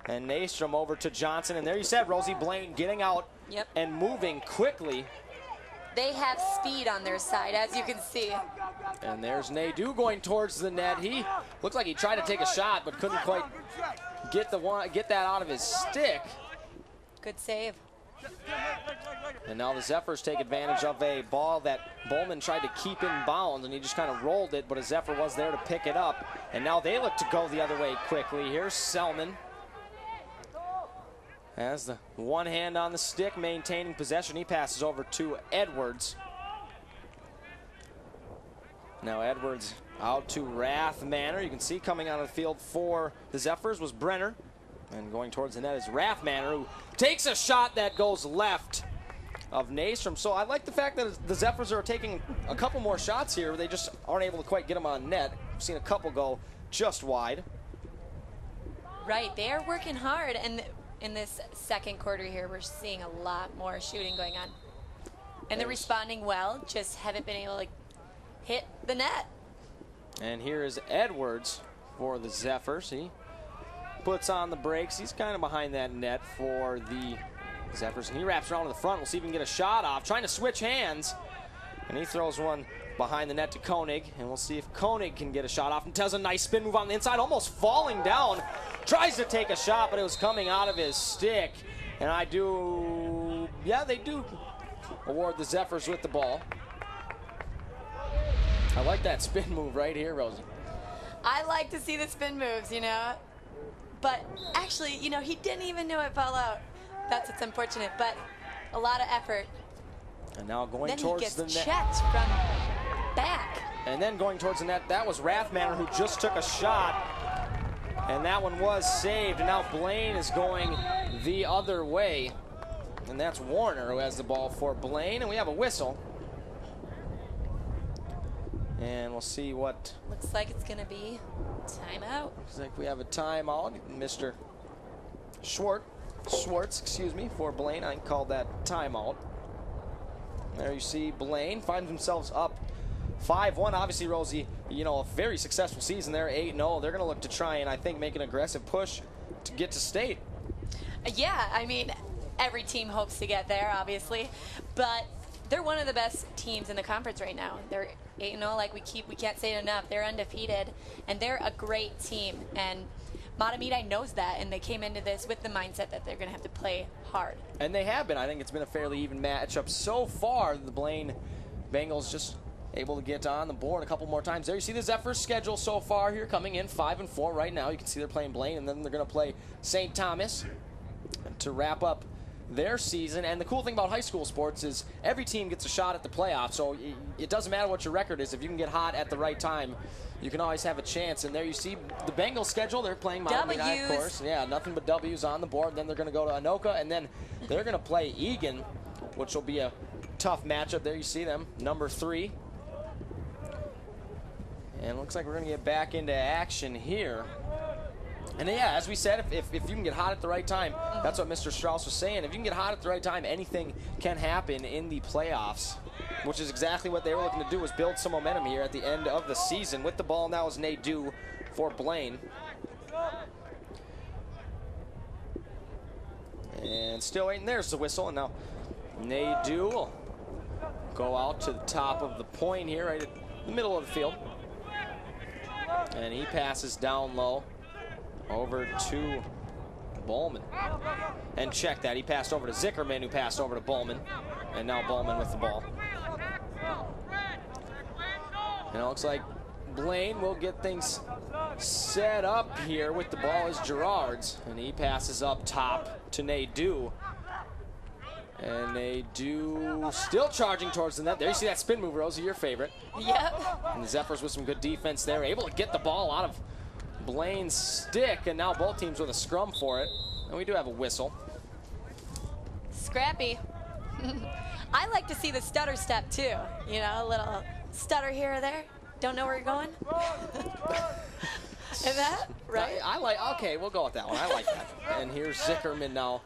And Nystrom over to Johnson. And there you said, Rosie, Blaine getting out and moving quickly. They have speed on their side, as you can see. And there's Nadeau going towards the net. He looks like he tried to take a shot, but couldn't quite get that out of his stick. Good save. And now the Zephyrs take advantage of a ball that Bowman tried to keep in bounds, and he just kind of rolled it, but a Zephyr was there to pick it up. And now they look to go the other way quickly. Here's Selman. Has the one hand on the stick, maintaining possession. He passes over to Edwards. Now Edwards out to Rathmanner. You can see coming out of the field for the Zephyrs was Brenner. And going towards the net is Rathmanner, who takes a shot that goes left of Nastrom. So I like the fact that the Zephyrs are taking a couple more shots here. They just aren't able to quite get them on net. I've seen a couple go just wide. Right, they are working hard, and in this second quarter here, we're seeing a lot more shooting going on. And they're responding well, just haven't been able to hit the net. And here is Edwards for the Zephyrs. He puts on the brakes. He's kind of behind that net for the Zephyrs, and he wraps around to the front. We'll see if he can get a shot off, trying to switch hands, and he throws one behind the net to Koenig, and we'll see if Koenig can get a shot off, and does a nice spin move on the inside, almost falling down, tries to take a shot, but it was coming out of his stick. And they do award the Zephyrs with the ball. I like that spin move right here, Rosie. I like to see the spin moves, you know, but actually, you know, he didn't even know it fell out. That's what's unfortunate, but a lot of effort. And now going then towards the he net. gets checked from back. And then going towards the net, that was Rathmanner, who just took a shot. And that one was saved. And now Blaine is going the other way. And that's Warner who has the ball for Blaine. And we have a whistle. And we'll see what... Looks like it's going to be timeout. Looks like we have a timeout. Mr. Schwartz, excuse me, for Blaine. I called that timeout. There you see Blaine finds themselves up 5-1. Obviously, Rosie, you know, a very successful season there, 8-0. They're going to look to try and, I think, make an aggressive push to get to state. Yeah, I mean, every team hopes to get there, obviously. But they're one of the best teams in the conference right now. They're 8-0, like we can't say it enough. They're undefeated, and they're a great team. And Mahtomedi knows that, and they came into this with the mindset that they're going to have to play hard. And they have been. I think it's been a fairly even matchup so far. The Blaine Bengals just able to get on the board a couple more times. There you see the Zephyrs schedule so far here, coming in 5-4 right now. You can see they're playing Blaine, and then they're going to play St. Thomas to wrap up their season. And the cool thing about high school sports is every team gets a shot at the playoffs, so it doesn't matter what your record is. If you can get hot at the right time, you can always have a chance. And there you see the Bengals schedule. They're playing Mahtomedi, of course. Yeah, nothing but W's on the board. Then they're going to go to Anoka, and then they're going to play Egan, which will be a tough matchup. There you see them, number 3. And it looks like we're going to get back into action here. And yeah, as we said, if you can get hot at the right time, that's what Mr. Strauss was saying. If you can get hot at the right time, anything can happen in the playoffs, which is exactly what they were looking to do, was build some momentum here at the end of the season. With the ball now is Nadeau for Blaine. And still waiting. There's the whistle. And now Nadeau will go out to the top of the point here, right at the middle of the field. And he passes down low over to Bowman. And check that. He passed over to Zickerman, who passed over to Bowman. And now Bowman with the ball. And it looks like Blaine will get things set up here with the ball as Gerard's. And he passes up top to Nadeau. And Nadeau still charging towards the net. There you see that spin move, Rosie, your favorite. Yep. And the Zephyrs with some good defense there, able to get the ball out of Blaine's stick, and now both teams with a scrum for it. And we do have a whistle. Scrappy. I like to see the stutter step too. You know, a little stutter here or there. Don't know where you're going. Is that right? I like, okay, we'll go with that one. I like that. And here's Zickerman now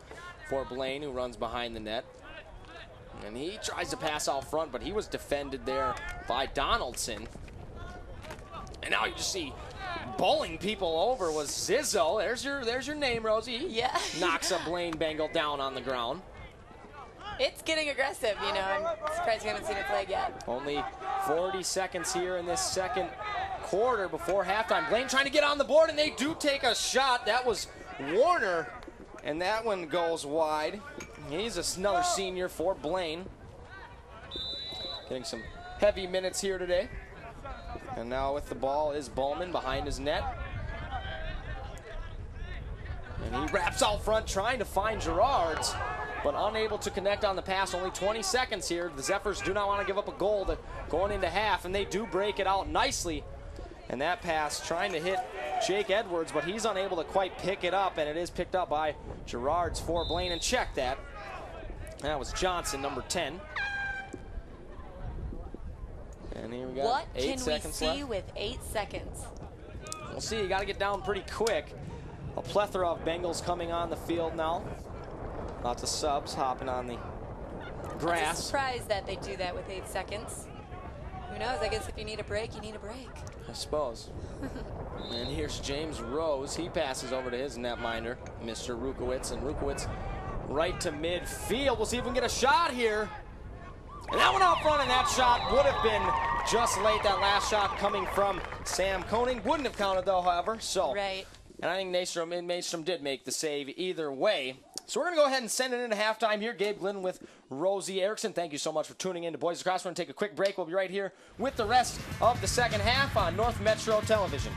for Blaine, who runs behind the net. And he tries to pass out front, but he was defended there by Donaldson. And now you just see bowling people over was Zizzo. There's your name, Rosie. Yeah. Knocks a Blaine Bengal down on the ground. It's getting aggressive, you know. I'm surprised we haven't seen a flag yet. Only 40 seconds here in this second quarter before halftime. Blaine trying to get on the board, and they do take a shot. That was Warner, and that one goes wide. He's another senior for Blaine. Getting some heavy minutes here today. And now with the ball is Bowman behind his net. And he wraps out front trying to find Gerards, but unable to connect on the pass. Only 20 seconds here. The Zephyrs do not want to give up a goal going into half, and they do break it out nicely. And that pass trying to hit Jake Edwards, but he's unable to quite pick it up, and it is picked up by Gerards for Blaine. And check that. That was Johnson, number 10. And here we got what 8 seconds can we see left. with 8 seconds? We'll see. You got to get down pretty quick. A plethora of Bengals coming on the field now. Lots of subs hopping on the I'm grass. surprised that they do that with 8 seconds. Who knows? I guess if you need a break, you need a break. I suppose. And here's James Rose. He passes over to his netminder, Mr. Rukowitz. And Rukowitz right to midfield. We'll see if we can get a shot here. And that one out front, and that shot would have been just late. That last shot coming from Sam Koenig. Wouldn't have counted, though, however. So, right. And I think Maestrom did make the save either way. So we're going to go ahead and send it into halftime here. Gabe Glidden with Rosie Erickson. Thank you so much for tuning in to Boys Lacrosse. We're going to take a quick break. We'll be right here with the rest of the second half on North Metro Television.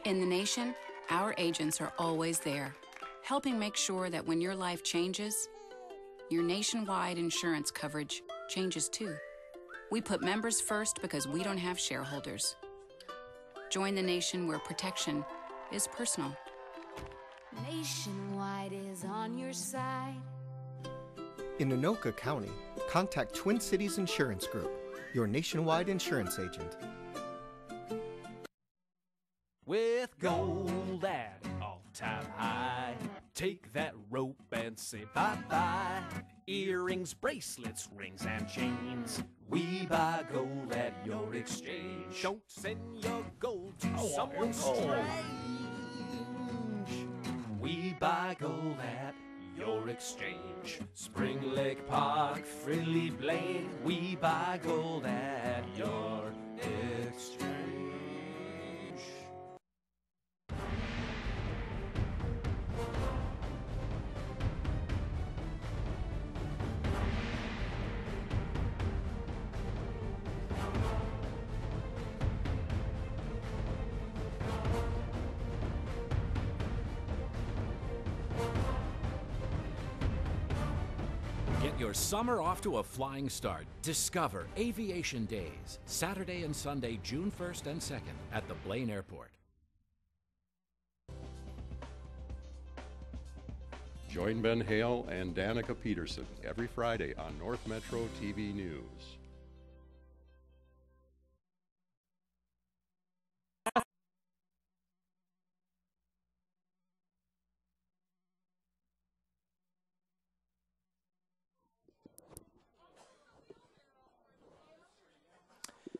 In the nation, our agents are always there, helping make sure that when your life changes, your nationwide insurance coverage changes too. We put members first because we don't have shareholders. Join the nation where protection is personal. Nationwide is on your side. In Anoka County, contact Twin Cities Insurance Group, your nationwide insurance agent. With gold at an all-time high, take that rope and say bye-bye. Earrings, bracelets, rings, and chains. We buy gold at your exchange. Don't send your gold to someone strange. We buy gold at your exchange. Spring Lake Park, Fridley, Blaine. We buy gold at your exchange. Get your summer off to a flying start. Discover Aviation Days, Saturday and Sunday, June 1st and 2nd at the Blaine Airport. Join Ben Hale and Danica Peterson every Friday on North Metro TV News.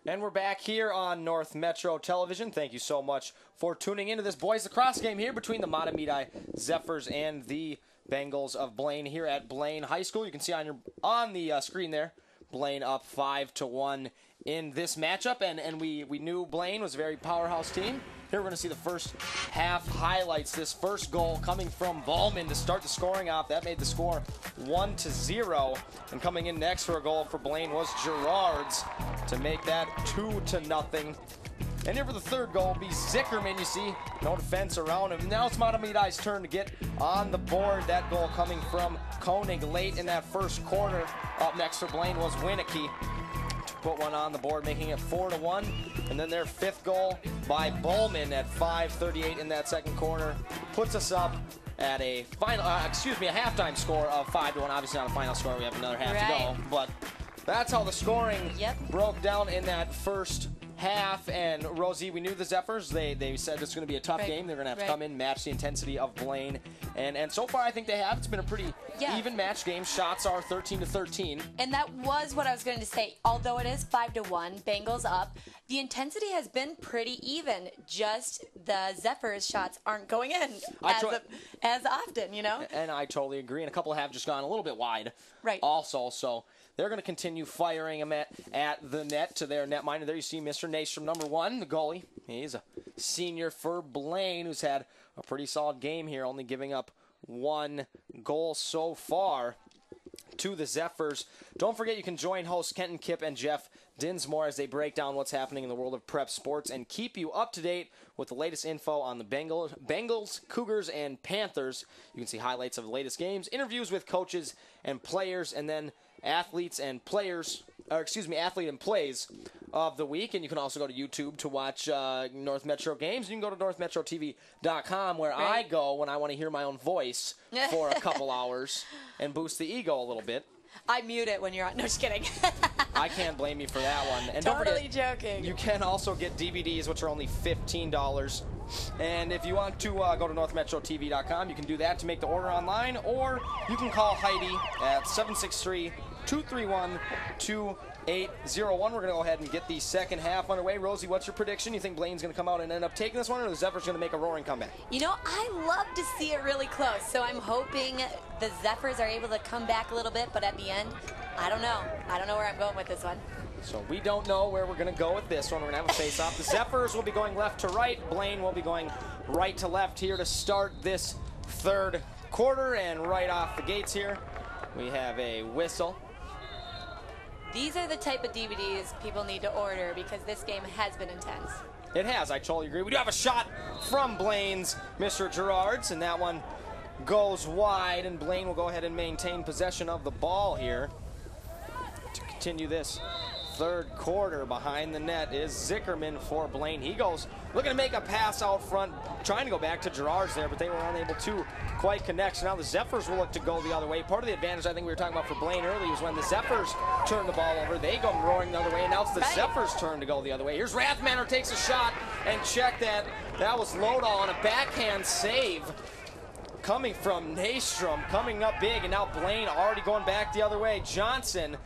And we're back here on North Metro Television. Thank you so much for tuning into this boys lacrosse game here between the Mahtomedi Zephyrs and the Bengals of Blaine here at Blaine High School. You can see on the screen there, Blaine up 5-1 in this matchup. And we knew Blaine was a very powerhouse team. Here we're going to see the first half highlights. This first goal coming from Ballman to start the scoring off. That made the score 1-0. And coming in next for a goal for Blaine was Gerards to make that 2-0. And here for the third goal will be Zickerman. You see, no defense around him. Now it's Mahtomedi's turn to get on the board. That goal coming from Koenig late in that first quarter. Up next for Blaine was Winnicky to put one on the board, making it 4-1. And then their fifth goal by Bowman at 5:38 in that second quarter puts us up at a halftime score of 5-1. Obviously not a final score. We have another half to go. But that's how the scoring broke down in that first half. And Rosie, we knew the Zephyrs. They said it's going to be a tough game. They're going to have to come in, match the intensity of Blaine. And so far, I think they have. It's been a pretty even match game. Shots are 13-13. And that was what I was going to say. Although it is 5-1, Bengals up, the intensity has been pretty even. Just the Zephyrs shots aren't going in as often, you know? And I totally agree. And a couple have just gone a little bit wide. Right. Also, so they're going to continue firing them at the net to their netminder. There you see Mr. Nastrom, number 1, the goalie. He's a senior for Blaine, who's had a pretty solid game here, only giving up 1 goal so far to the Zephyrs. Don't forget you can join hosts Kenton Kipp and Jeff Dinsmore as they break down what's happening in the world of prep sports and keep you up to date with the latest info on the Bengals, Cougars, and Panthers. You can see highlights of the latest games, interviews with coaches and players, and then athlete and plays of the week. And you can also go to YouTube to watch North Metro games. You can go to northmetrotv.com where I go when I want to hear my own voice for a couple hours and boost the ego a little bit. I mute it when you're on. No, just kidding. I can't blame you for that one. And totally don't forget, joking. You can also get DVDs, which are only $15. And if you want to go to northmetrotv.com, you can do that to make the order online, or you can call Heidi at 763-231-2801. We're going to go ahead and get the second half underway. Rosie, what's your prediction? You think Blaine's going to come out and end up taking this one, or the Zephyrs going to make a roaring comeback? You know, I love to see it really close, so I'm hoping the Zephyrs are able to come back a little bit, but at the end, I don't know. I don't know where I'm going with this one. So we don't know where we're going to go with this one. We're going to have a face-off. The Zephyrs will be going left to right. Blaine will be going right to left here to start this third quarter. And right off the gates here, we have a whistle. These are the type of DVDs people need to order because this game has been intense. It has. I totally agree. We do have a shot from Blaine's Mr. Gerards, and that one goes wide, and Blaine will go ahead and maintain possession of the ball here to continue this third quarter. Behind the net is Zickerman for Blaine. He goes looking to make a pass out front, trying to go back to Gerards there, but they were unable to quite connect. So now the Zephyrs will look to go the other way. Part of the advantage I think we were talking about for Blaine early was when the Zephyrs turn the ball over, they go roaring the other way, and now it's the Zephyrs' turn to go the other way. Here's Rathmanner, takes a shot, and check that. That was Lodahl on a backhand save coming from Nastrom, coming up big, and now Blaine already going back the other way. Johnson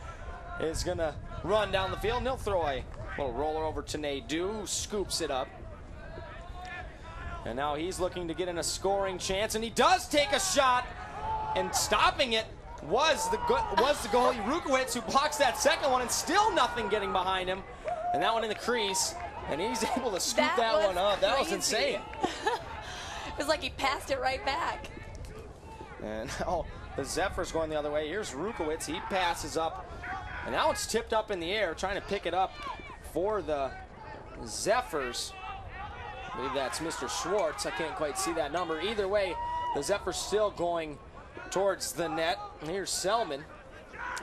is going to run down the field, and he'll throw a little roller over to Nadeau, who scoops it up. And now he's looking to get in a scoring chance, and he does take a shot, and stopping it was the goalie Rukowitz, who blocks that second one, and still nothing getting behind him. And that one in the crease, and he's able to scoop that one up. That was insane. It was like he passed it right back. And now the Zephyrs going the other way. Here's Rukowitz. He passes up. And now it's tipped up in the air, trying to pick it up for the Zephyrs. I believe that's Mr. Schwartz. I can't quite see that number. Either way, the Zephyrs still going towards the net. And here's Selman.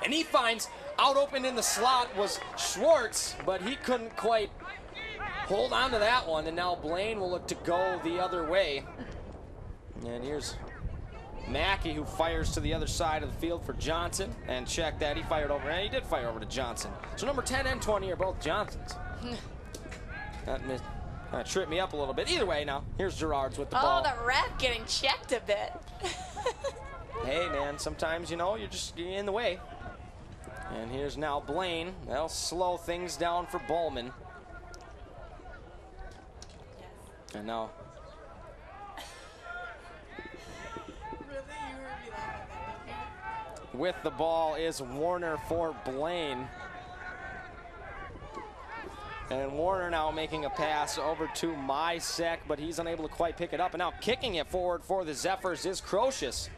And he finds out open in the slot was Schwartz, but he couldn't quite hold on to that one. And now Blaine will look to go the other way. And here's Mackey, who fires to the other side of the field for Johnson. And check that, he fired over, and he did fire over to Johnson. So number 10 and 20 are both Johnsons. That tripped me up a little bit. Either way, now, here's Gerards with the ball. Oh, the ref getting checked a bit. Hey, man, sometimes, you know, you're in the way. And here's now Blaine. They'll slow things down for Bowman. And now with the ball is Warner for Blaine. And Warner now making a pass over to Mysek, but he's unable to quite pick it up. And now kicking it forward for the Zephyrs is Crocious.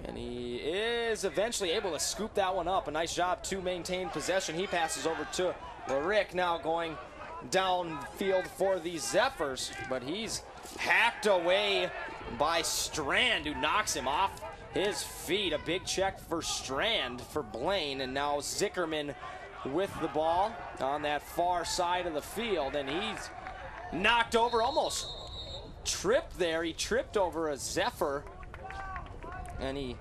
And he is eventually able to scoop that one up. A nice job to maintain possession. He passes over to Larick, now going downfield for the Zephyrs, but he's hacked away by Strand, who knocks him off his feet. A big check for Strand for Blaine, and now Zickerman with the ball on that far side of the field, and he's knocked over, almost tripped there. He tripped over a Zephyr, and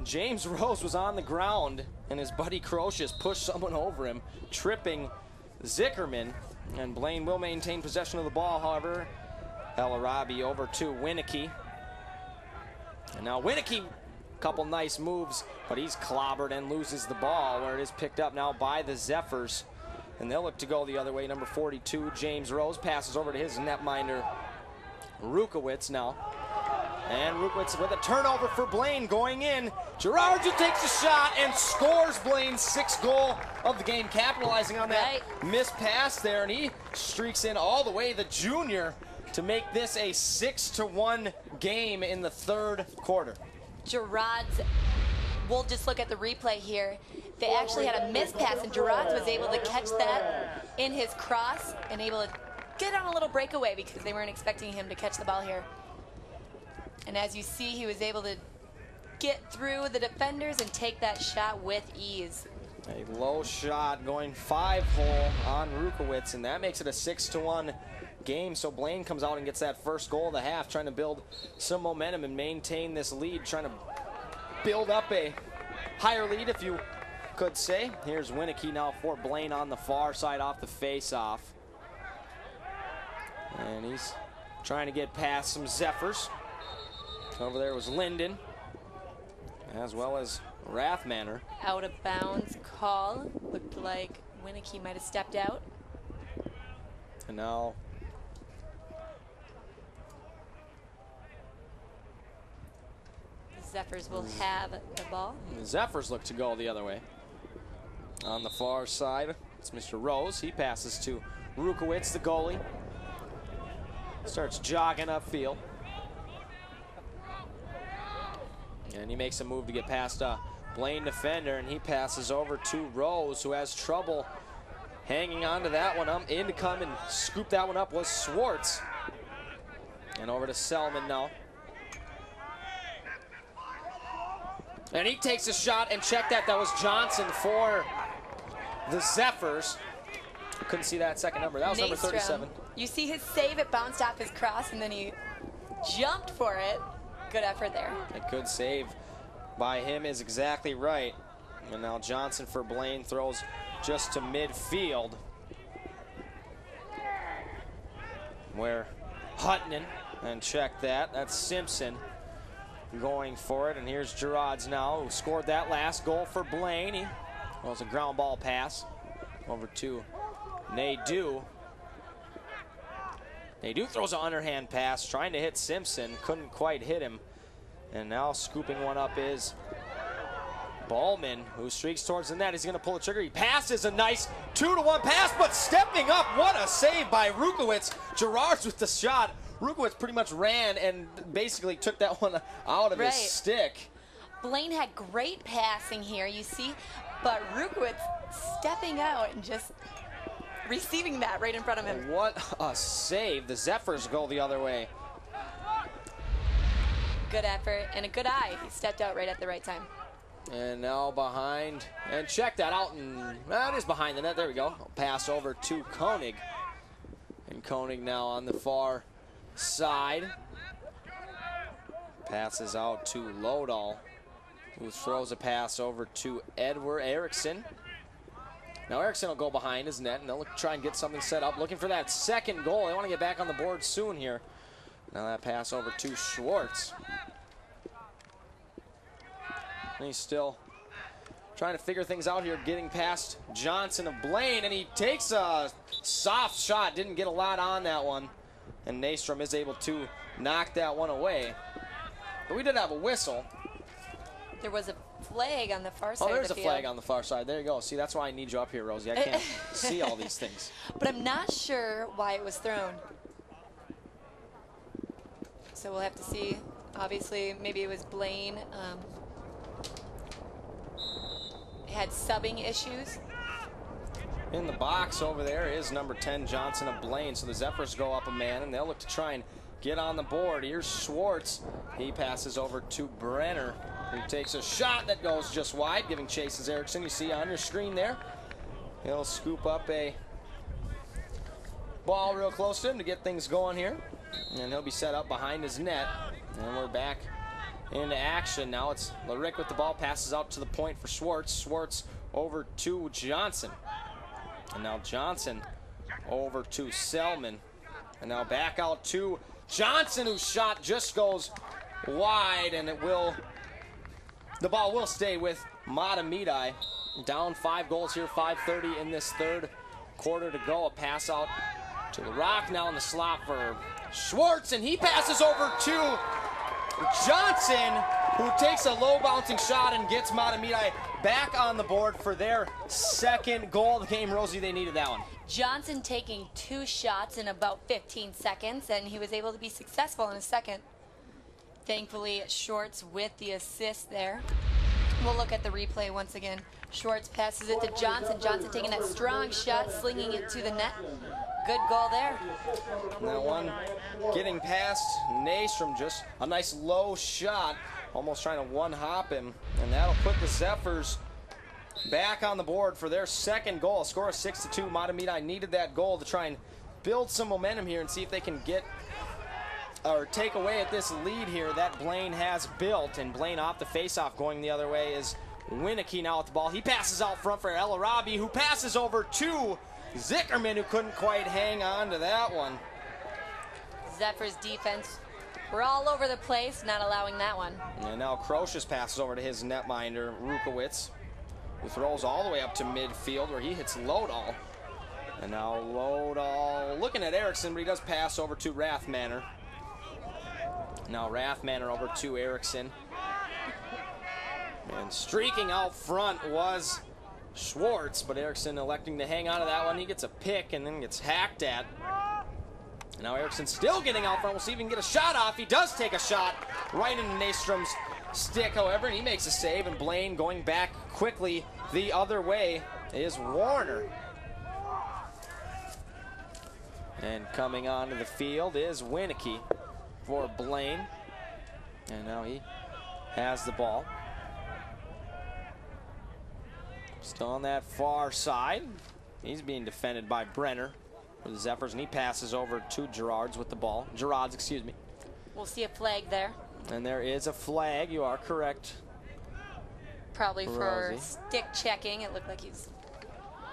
James Rose was on the ground, and his buddy Crocious pushed someone over him, tripping Zickerman. And Blaine will maintain possession of the ball, however. El Arabi over to Winicky. And now Winicky, couple nice moves, but he's clobbered and loses the ball, where it is picked up now by the Zephyrs. And they'll look to go the other way. Number 42, James Rose, passes over to his netminder, Rukowitz now. And Rukowitz with a turnover for Blaine going in. Gerards who takes a shot and scores Blaine's 6th goal of the game, capitalizing on that missed pass there. And he streaks in all the way, the junior, to make this a 6-1 game in the 3rd quarter. Gerards, we'll just look at the replay here. They actually had a missed pass, and Gerards was able to catch that in his cross and able to get on a little breakaway because they weren't expecting him to catch the ball here. And as you see, he was able to get through the defenders and take that shot with ease. A low shot going 5-hole on Rukowitz, and that makes it a 6-1 game. So Blaine comes out and gets that first goal of the half, trying to build some momentum and maintain this lead, trying to build up a higher lead, if you could say. Here's Winicky now for Blaine on the far side off the face-off. And he's trying to get past some Zephyrs. Over there was Linden, as well as Rathmanner. Out of bounds call. Looked like Winicky might have stepped out. And now the Zephyrs will have the ball. The Zephyrs look to go the other way. On the far side, it's Mr. Rose. He passes to Rukowitz, the goalie. Starts jogging upfield. And he makes a move to get past a Blaine defender, and he passes over to Rose, who has trouble hanging on to that one. In to come and scoop that one up was Schwartz. And over to Selman now. And he takes a shot, and check that. That was Johnson for the Zephyrs. Couldn't see that second number. That was number 37. You see his save, it bounced off his cross, and then he jumped for it. Good effort there. A good save by him is exactly right. And now Johnson for Blaine throws just to midfield, where Hutton, and check that, that's Simpson going for it. And here's Gerards now, who scored that last goal for Blaine. It was a ground ball pass over to Nadeau. Nadeau throws an underhand pass, trying to hit Simpson, couldn't quite hit him. And now scooping one up is Ballman, who streaks towards the net. He's going to pull the trigger. He passes a nice 2-to-1 pass, but stepping up, what a save by Rukowitz. Gerards with the shot. Rukowitz pretty much ran and basically took that one out of his stick. Blaine had great passing here, you see, but Rukowitz stepping out and just receiving that right in front of him. What a save. The Zephyrs go the other way. Good effort and a good eye. He stepped out right at the right time. And now behind, and check that out, and that is behind the net. There we go. Pass over to Koenig. And Koenig now on the far side. Passes out to Lodahl, who throws a pass over to Edward Erickson. Now Erickson will go behind his net, and they'll try and get something set up, looking for that second goal. They want to get back on the board soon here. Now that pass over to Schwartz. And he's still trying to figure things out here, getting past Johnson of Blaine, and he takes a soft shot. Didn't get a lot on that one. And Nystrom is able to knock that one away. But we did have a whistle. There was a flag on the far side Oh, there's of the a field. flag on the far side. There you go. See, that's why I need you up here, Rosie. I can't see all these things. But I'm not sure why it was thrown. So we'll have to see. Obviously, maybe it was Blaine. Had subbing issues. In the box over there is number 10, Johnson of Blaine. So the Zephyrs go up a man, and they'll look to try and get on the board. Here's Schwartz. He passes over to Brenner, who takes a shot that goes just wide, giving chases Erickson. You see on your screen there. He'll scoop up a ball real close to him to get things going here. And he'll be set up behind his net. And we're back into action. Now it's Larick with the ball, passes out to the point for Schwartz. Schwartz over to Johnson. And now Johnson over to Selman. And now back out to Johnson, whose shot just goes wide, and the ball will stay with Mahtomedi. Down 5 goals here, 5:30 in this third quarter to go. A pass out to the rock now in the slot for Schwartz, and he passes over to Johnson, who takes a low bouncing shot and gets Mahtomedi back on the board for their second goal of the game. Rosie, they needed that one. Johnson taking 2 shots in about 15 seconds, and he was able to be successful in a second. Thankfully, Shorts with the assist there. We'll look at the replay once again. Shorts passes it to Johnson. Johnson taking that strong shot, slinging it to the net. Good goal there. That one getting past Nastrom, just a nice low shot, almost trying to one-hop him, and that'll put the Zephyrs back on the board for their second goal. A score of 6-2. Mahtomedi needed that goal to try and build some momentum here and see if they can get or take away at this lead here that Blaine has built. And Blaine off the face-off going the other way is Winicky now with the ball. He passes out front for El Arabi, who passes over to Zickerman, who couldn't quite hang on to that one. Zephyrs defense, we're all over the place, not allowing that one. And now Crocious passes over to his netminder, Rukowitz, who throws all the way up to midfield where he hits Lodahl. And now Lodahl looking at Erickson, but he does pass over to Rathmanner. Now Rathmanner over to Erickson. And streaking out front was Schwartz, but Erickson electing to hang on to that one. He gets a pick and then gets hacked at. And now Erickson still getting out front. We'll see if he can get a shot off. He does take a shot right into Nastrom's stick, however, and he makes a save. And Blaine going back quickly the other way is Warner. And coming onto the field is Winicky for Blaine. And now he has the ball. Still on that far side. He's being defended by Brenner for the Zephyrs, and he passes over to Gerards with the ball. Gerards, excuse me. We'll see a flag there. And there is a flag. You are correct. Probably for Rosie. stick checking. It looked like he's...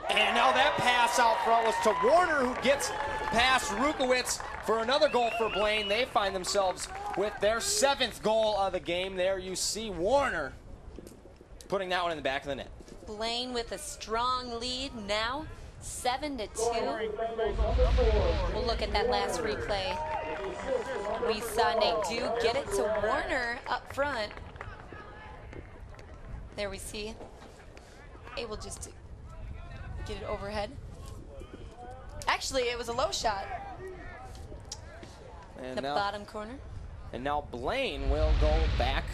And now that pass out front was to Warner, who gets past Rukowitz for another goal for Blaine. They find themselves with their 7th goal of the game. There you see Warner putting that one in the back of the net. Blaine with a strong lead now, 7-2. We'll look at that last replay. We saw Nadeau get it to Warner up front. There we see, able just to get it overhead. Actually, it was a low shot. And the now, bottom corner. And now Blaine will go back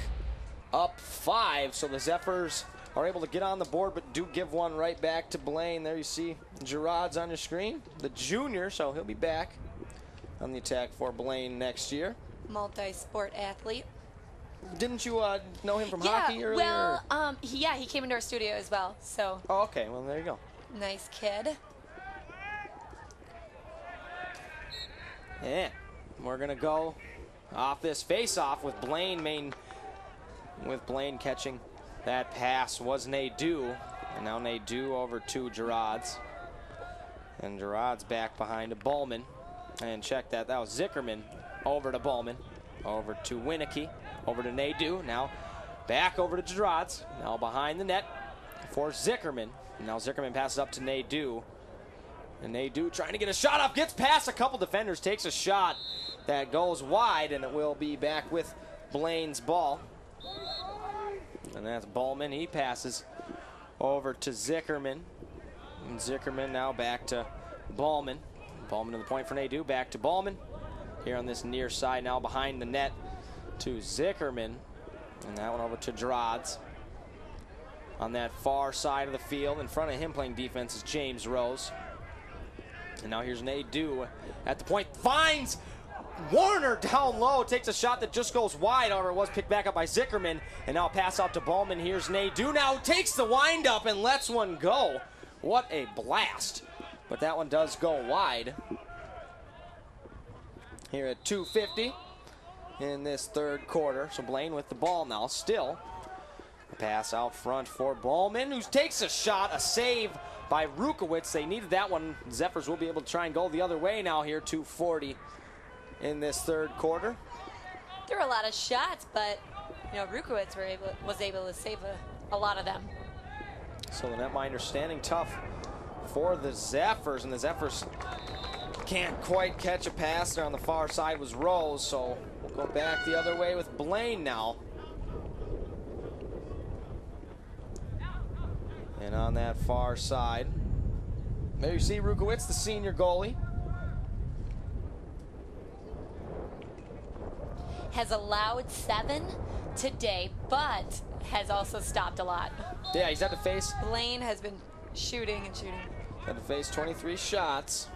up 5, so the Zephyrs are able to get on the board, but do give one right back to Blaine. There you see Gerard's on your screen, the junior, so he'll be back on the attack for Blaine next year. Multi-sport athlete. Didn't you know him from hockey earlier? Well, yeah, he came into our studio as well, so. Oh, okay, well, there you go. Nice kid. Yeah, we're gonna go off this face-off with Blaine catching that pass was Nadeau, and now Nadeau over to Gerard's. And Gerard's back behind to Bowman. And check that, that was Zickerman over to Bowman, over to Winicky, over to Nadeau. Now back over to Gerard's, now behind the net for Zickerman. And now Zickerman passes up to Nadeau. And Nadeau trying to get a shot off, gets past a couple defenders, takes a shot that goes wide, and it will be back with Blaine's ball. And that's Bowman. He passes over to Zickerman. And Zickerman now back to Bowman. Bowman to the point for Nadeau. Back to Bowman. Here on this near side now behind the net to Zickerman. And that one over to Gerard's. On that far side of the field, in front of him playing defense is James Rose. And now here's Nadeau at the point. Finds Warner down low, takes a shot that just goes wide. However, it was picked back up by Zickerman. And now pass out to Bowman. Here's Nadeau. Now takes the wind up and lets one go. What a blast. But that one does go wide. Here at 2:50 in this third quarter. So Blaine with the ball now still. Pass out front for Bowman, who takes a shot, a save by Rukowitz. They needed that one. Zephyrs will be able to try and go the other way now here, 2:40 in this third quarter. There were a lot of shots, but you know Rukowitz was able to save a lot of them. So the netminder standing tough for the Zephyrs, and the Zephyrs can't quite catch a pass. There on the far side was Rose, so Go back the other way with Blaine now. And on that far side, there you see Rukowitz, the senior goalie. Has allowed 7 today, but has also stopped a lot. Yeah, he's had to face. Blaine has been shooting and shooting. Had to face 23 shots.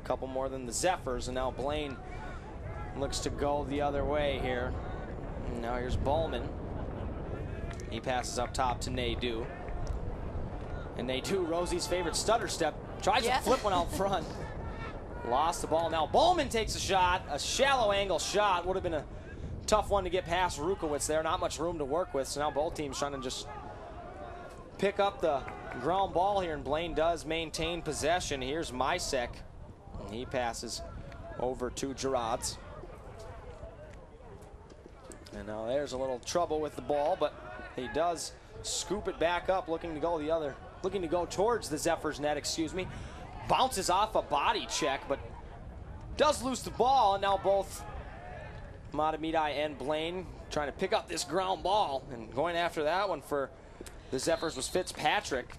A couple more than the Zephyrs, and now Blaine looks to go the other way here. And now here's Bowman. He passes up top to Nadeau. And Nadeau, Rosie's favorite stutter step, tries to flip one out front. Lost the ball. Now Bowman takes a shot, a shallow angle shot. Would have been a tough one to get past Rukowitz there. Not much room to work with. So now both teams trying to just pick up the ground ball here. And Blaine does maintain possession. Here's Mysek. And he passes over to Gerards. And now there's a little trouble with the ball, but he does scoop it back up, looking to go towards the Zephyrs net, excuse me. Bounces off a body check, but does lose the ball. And now both Mahtomedi and Blaine trying to pick up this ground ball. And going after that one for the Zephyrs was Fitzpatrick.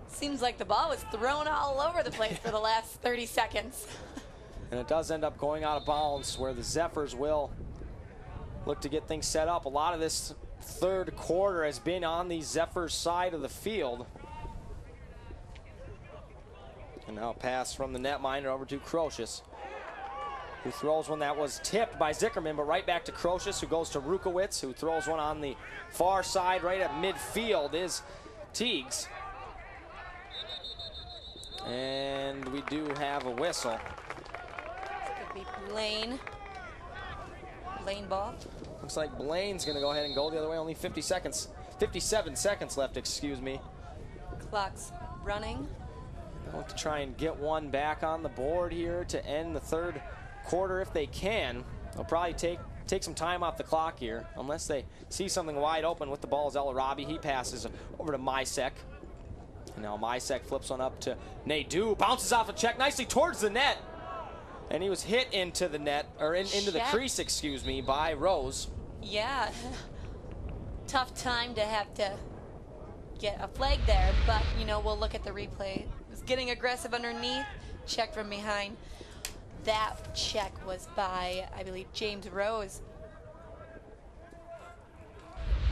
Seems like the ball was thrown all over the place for the last 30 seconds. And it does end up going out of bounds, where the Zephyrs will look to get things set up. A lot of this third quarter has been on the Zephyrs side of the field. And now pass from the netminder over to Crocius, who throws one that was tipped by Zickerman, but right back to Crocius, who goes to Rukowitz, who throws one on the far side right at midfield is Teagues. And we do have a whistle. It could be Blaine. Blaine ball. Looks like Blaine's gonna go ahead and go the other way. Only 57 seconds left, excuse me. Clock's running. I want to try and get one back on the board here to end the third quarter if they can. They'll probably take some time off the clock here, unless they see something wide open with the ball. Is El Arabi. He passes over to Mysek. And now Mysek flips one up to Nadeau. Bounces off a check nicely towards the net. And he was hit into the net, or into the crease, excuse me, by Rose. Yeah. Tough time to have to get a flag there, but, you know, we'll look at the replay. It was getting aggressive underneath, check from behind. That check was by, I believe, James Rose.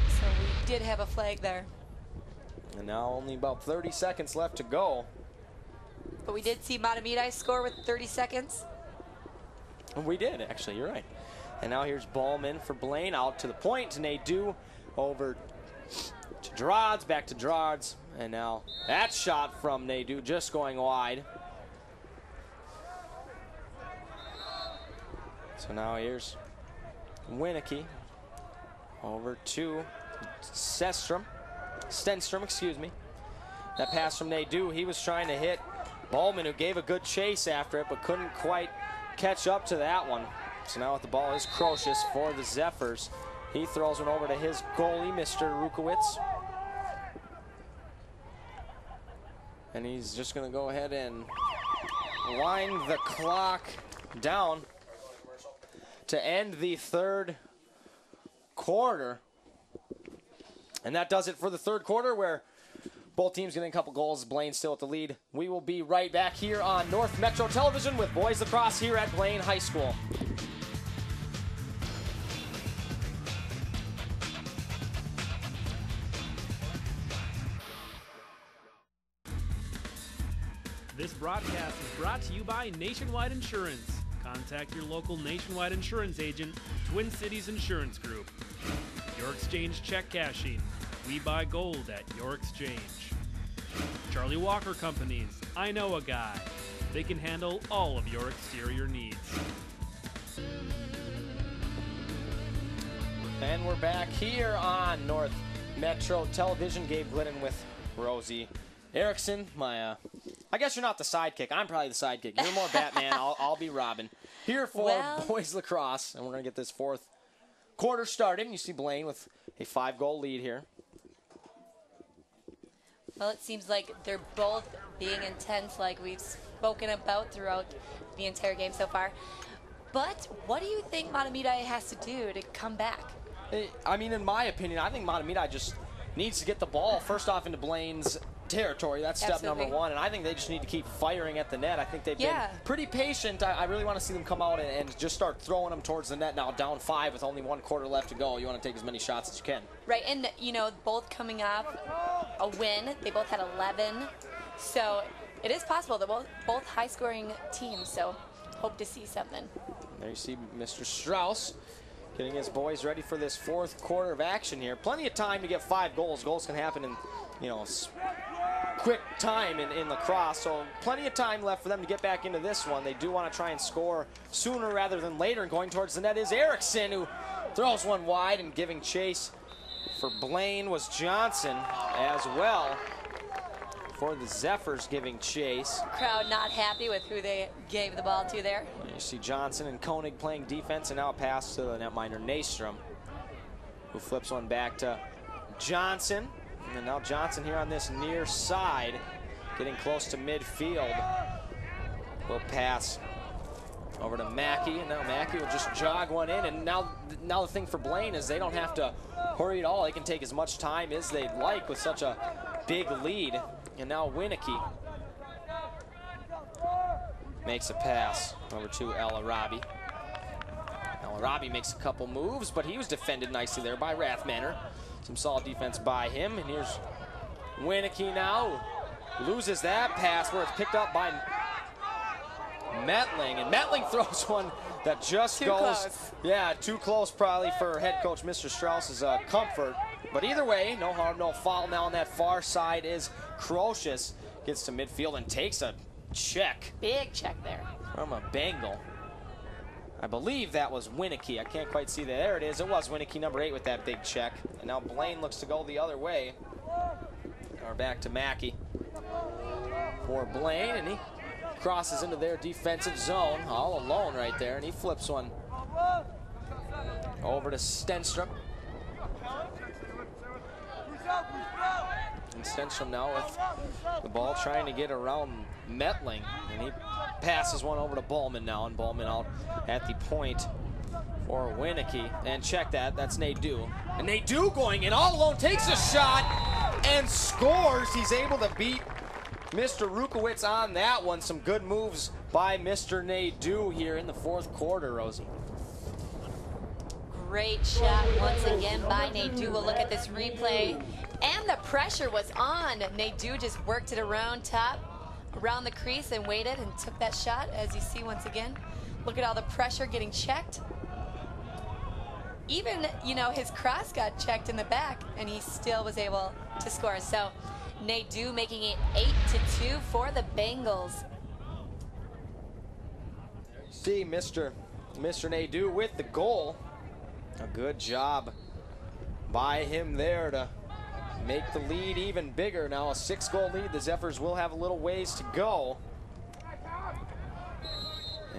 So we did have a flag there. And now only about 30 seconds left to go. But we did see Mahtomedi score with 30 seconds. We did, actually, you're right. And now here's Ballman for Blaine, out to the point to Nadeau, over to Gerards, back to Gerards, and now that shot from Nadeau just going wide. So now here's Winicky over to Stenstrom, excuse me. That pass from Nadeau, he was trying to hit Ballman, who gave a good chase after it, but couldn't quite catch up to that one. So now with the ball is Crocius for the Zephyrs. He throws one over to his goalie, Mr. Rukowitz. And he's just gonna go ahead and wind the clock down to end the third quarter. And that does it for the third quarter, where both teams getting a couple goals. Blaine still at the lead. We will be right back here on North Metro Television with boys lacrosse here at Blaine High School. This broadcast is brought to you by Nationwide Insurance. Contact your local Nationwide Insurance agent, Twin Cities Insurance Group. Your Exchange Check Cashing. We buy gold at your exchange. Charlie Walker Companies. I know a guy. They can handle all of your exterior needs. And we're back here on North Metro Television. Gabe Glidden with Rosie Erickson. I guess you're not the sidekick. I'm probably the sidekick. You're more Batman. I'll be Robin. Here for boys lacrosse, and we're going to get this fourth quarter started. And you see Blaine with a 5-goal lead here. Well, it seems like they're both being intense, like we've spoken about throughout the entire game so far. But what do you think Mahtomedi has to do to come back? I mean, in my opinion, I think Mahtomedi just needs to get the ball first off into Blaine's territory. That's step number one. And I think they just need to keep firing at the net. I think they've been pretty patient. I really want to see them come out and just start throwing them towards the net now, down 5 with only 1 quarter left to go. You want to take as many shots as you can. Right, and, you know, both coming off a win. They both had 11. So it is possible. They're both high-scoring teams, so hope to see something. There you see Mr. Strauss getting his boys ready for this 4th quarter of action here. Plenty of time to get 5 goals. Goals can happen in, you know, quick time in lacrosse, so plenty of time left for them to get back into this one. They do want to try and score sooner rather than later, and going towards the net is Erickson, who throws one wide, and giving chase for Blaine was Johnson as well. For the Zephyrs giving chase. Crowd not happy with who they gave the ball to there. You see Johnson and Koenig playing defense, and now a pass to the netminder Nystrom, who flips one back to Johnson. And then now Johnson here on this near side, getting close to midfield. Will pass over to Mackey, and now Mackey will just jog one in. And now the thing for Blaine is they don't have to hurry at all. They can take as much time as they'd like with such a big lead. And now Winnicky makes a pass over to El Arabi. El Arabi makes a couple moves, but he was defended nicely there by Rathmanner. Some solid defense by him. And here's Winnicky now. Loses that pass where it's picked up by Metling. And Metling throws one that just goes. Yeah, too close probably for head coach Mr. Strauss's comfort. But either way, no harm, no foul. Now on that far side is Crocious. Gets to midfield and takes a check. Big check there. From a Bengal. I believe that was Winnicky. I can't quite see that. There it is. It was Winnicky, number 8, with that big check. And now Blaine looks to go the other way. Or back to Mackey for Blaine, and he crosses into their defensive zone, all alone right there, and he flips one over to Stenstrom. And Stenstrom now with the ball trying to get around Metling, and he passes one over to Bowman now, and Bowman out at the point for Winnicky. And check that, that's Nadeau. And Nadeau going in all alone, takes a shot and scores. He's able to beat Mr. Rukowitz on that one. Some good moves by Mr. Nadeau here in the 4th quarter, Rosie. Great shot once again by Nadeau. We'll look at this replay. And the pressure was on. Nadeau just worked it around top, around the crease, and waited and took that shot, as you see once again. Look at all the pressure getting checked. Even, you know, his cross got checked in the back, and he still was able to score. So Nadeau making it 8-2 for the Bengals. See Mr. Nadeau with the goal. A good job by him there to make the lead even bigger. Now a 6-goal lead. The Zephyrs will have a little ways to go.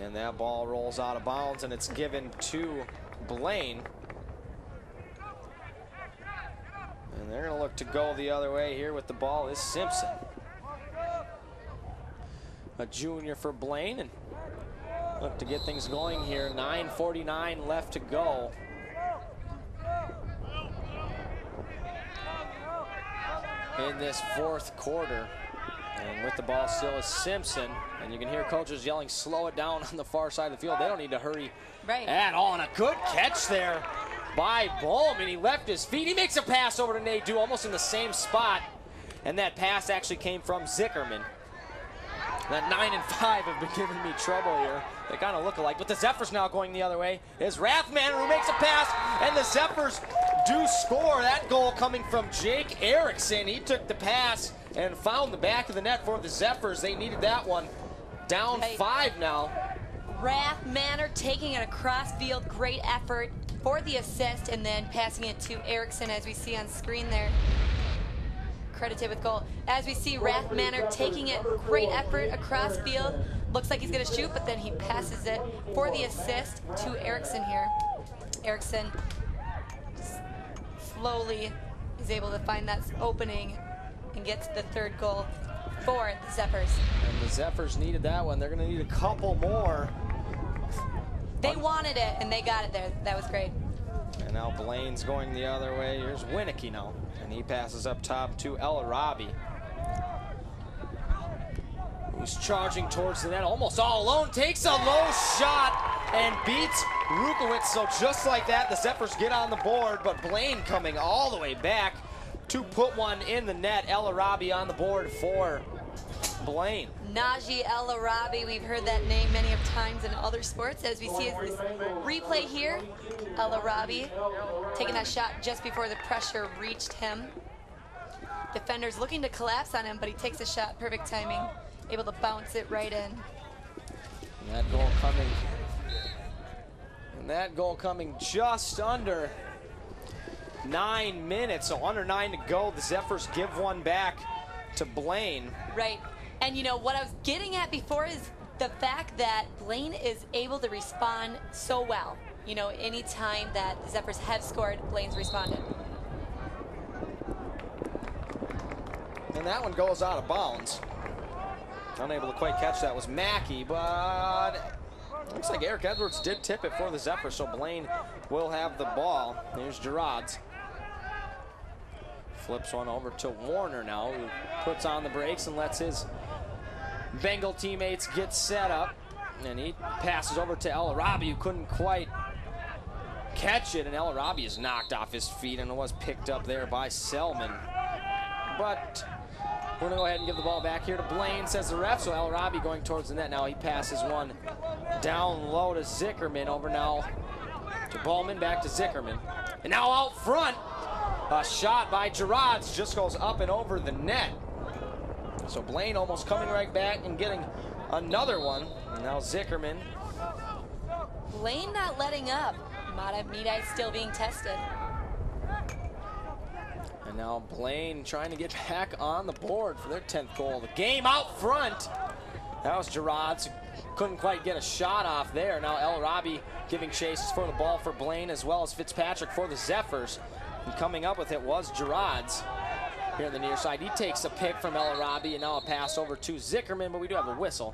And that ball rolls out of bounds, and it's given to Blaine. And they're going to look to go the other way here with the ball is Simpson. A junior for Blaine, and look to get things going here. 9:49 left to go. In this 4th quarter. And with the ball still is Simpson. And you can hear coaches yelling, slow it down on the far side of the field. They don't need to hurry at all. And a good catch there by Bowman. He left his feet. He makes a pass over to Nadeau, almost in the same spot. And that pass actually came from Zickerman. That 9 and 5 have been giving me trouble here. They kind of look alike. But the Zephyrs now going the other way is Rathmanner, who makes a pass. And the Zephyrs do score. That goal coming from Jake Erickson. He took the pass and found the back of the net for the Zephyrs. They needed that one. Down 5 now. Rathmanner taking it across field. Great effort for the assist, and then passing it to Erickson, as we see on screen there. Credited with goal. As we see Rathmanner taking it, great effort across field. Looks like he's going to shoot, but then he passes it for the assist to Erickson here. Erickson slowly is able to find that opening and gets the 3rd goal for the Zephyrs. And the Zephyrs needed that one. They're going to need a couple more They wanted it, and they got it there. That was great. And now Blaine's going the other way. Here's Winicky now. And he passes up top to El Arabi, who's charging towards the net, almost all alone, takes a low shot and beats Rukowitz. So just like that, the Zephyrs get on the board, but Blaine coming all the way back to put one in the net. El Arabi on the board for Blaine. Naji El Arabi, we've heard that name many of times in other sports. As we see this replay here, El Arabi taking that shot just before the pressure reached him. Defenders looking to collapse on him, but he takes a shot, perfect timing, able to bounce it right in. And that goal coming just under 9 minutes, so under 9 to go. The Zephyrs give one back to Blaine. Right, and you know what I was getting at before is the fact that Blaine is able to respond so well. You know, any time that the Zephyrs have scored, Blaine's responded. And that one goes out of bounds. Unable to quite catch that was Mackey, but looks like Eric Edwards did tip it for the Zephyrs, so Blaine will have the ball. Here's Gerards. Flips one over to Warner now, who puts on the brakes and lets his Bengal teammates get set up. And he passes over to El Arabi, who couldn't quite catch it, and El Arabi is knocked off his feet, and it was picked up there by Selman. But we're going to go ahead and give the ball back here to Blaine, says the ref. So El Arabi going towards the net now. He passes one down low to Zickerman. Over now to Bowman, back to Zickerman. And now out front, a shot by Gerards just goes up and over the net. So Blaine almost coming right back and getting another one. And now Zickerman. Blaine not letting up. Mahtomedi still being tested. And now Blaine trying to get back on the board for their 10th goal of the game out front. That was Gerards. Couldn't quite get a shot off there. Now El Arabi giving chase for the ball for Blaine, as well as Fitzpatrick for the Zephyrs. And coming up with it was Gerards here on the near side. He takes a pick from El Arabi, and now a pass over to Zickerman, but we do have a whistle.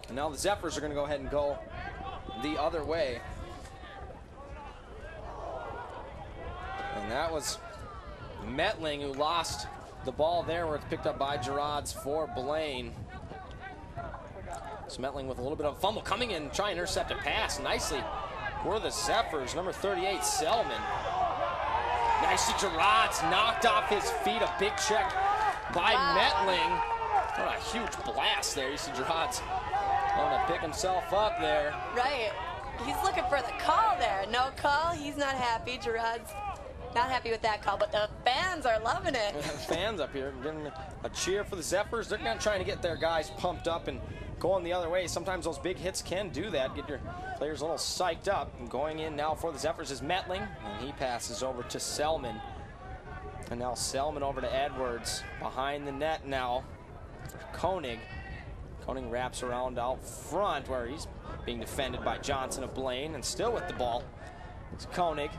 And now the Zephyrs are going to go ahead and go the other way. And that was Metling who lost the ball there, where it's picked up by Gerards for Blaine. Smetling with a little bit of a fumble coming in, trying to intercept a pass nicely. Were the Zephyrs, number 38, Selman. Nicely, Gerards knocked off his feet, a big check by Metling. What a huge blast there. You see Gerards going to pick himself up there. Right. He's looking for the call there. No call. He's not happy. Gerard's not happy with that call, but the fans are loving it. Fans up here giving a cheer for the Zephyrs. They're not trying to get their guys pumped up and going the other way. Sometimes those big hits can do that, get your players a little psyched up. And going in now for the Zephyrs is Metling, and he passes over to Selman. And now Selman over to Edwards. Behind the net now, Koenig. Koenig wraps around out front, where he's being defended by Johnson of Blaine, and still with the ball. It's Koenig.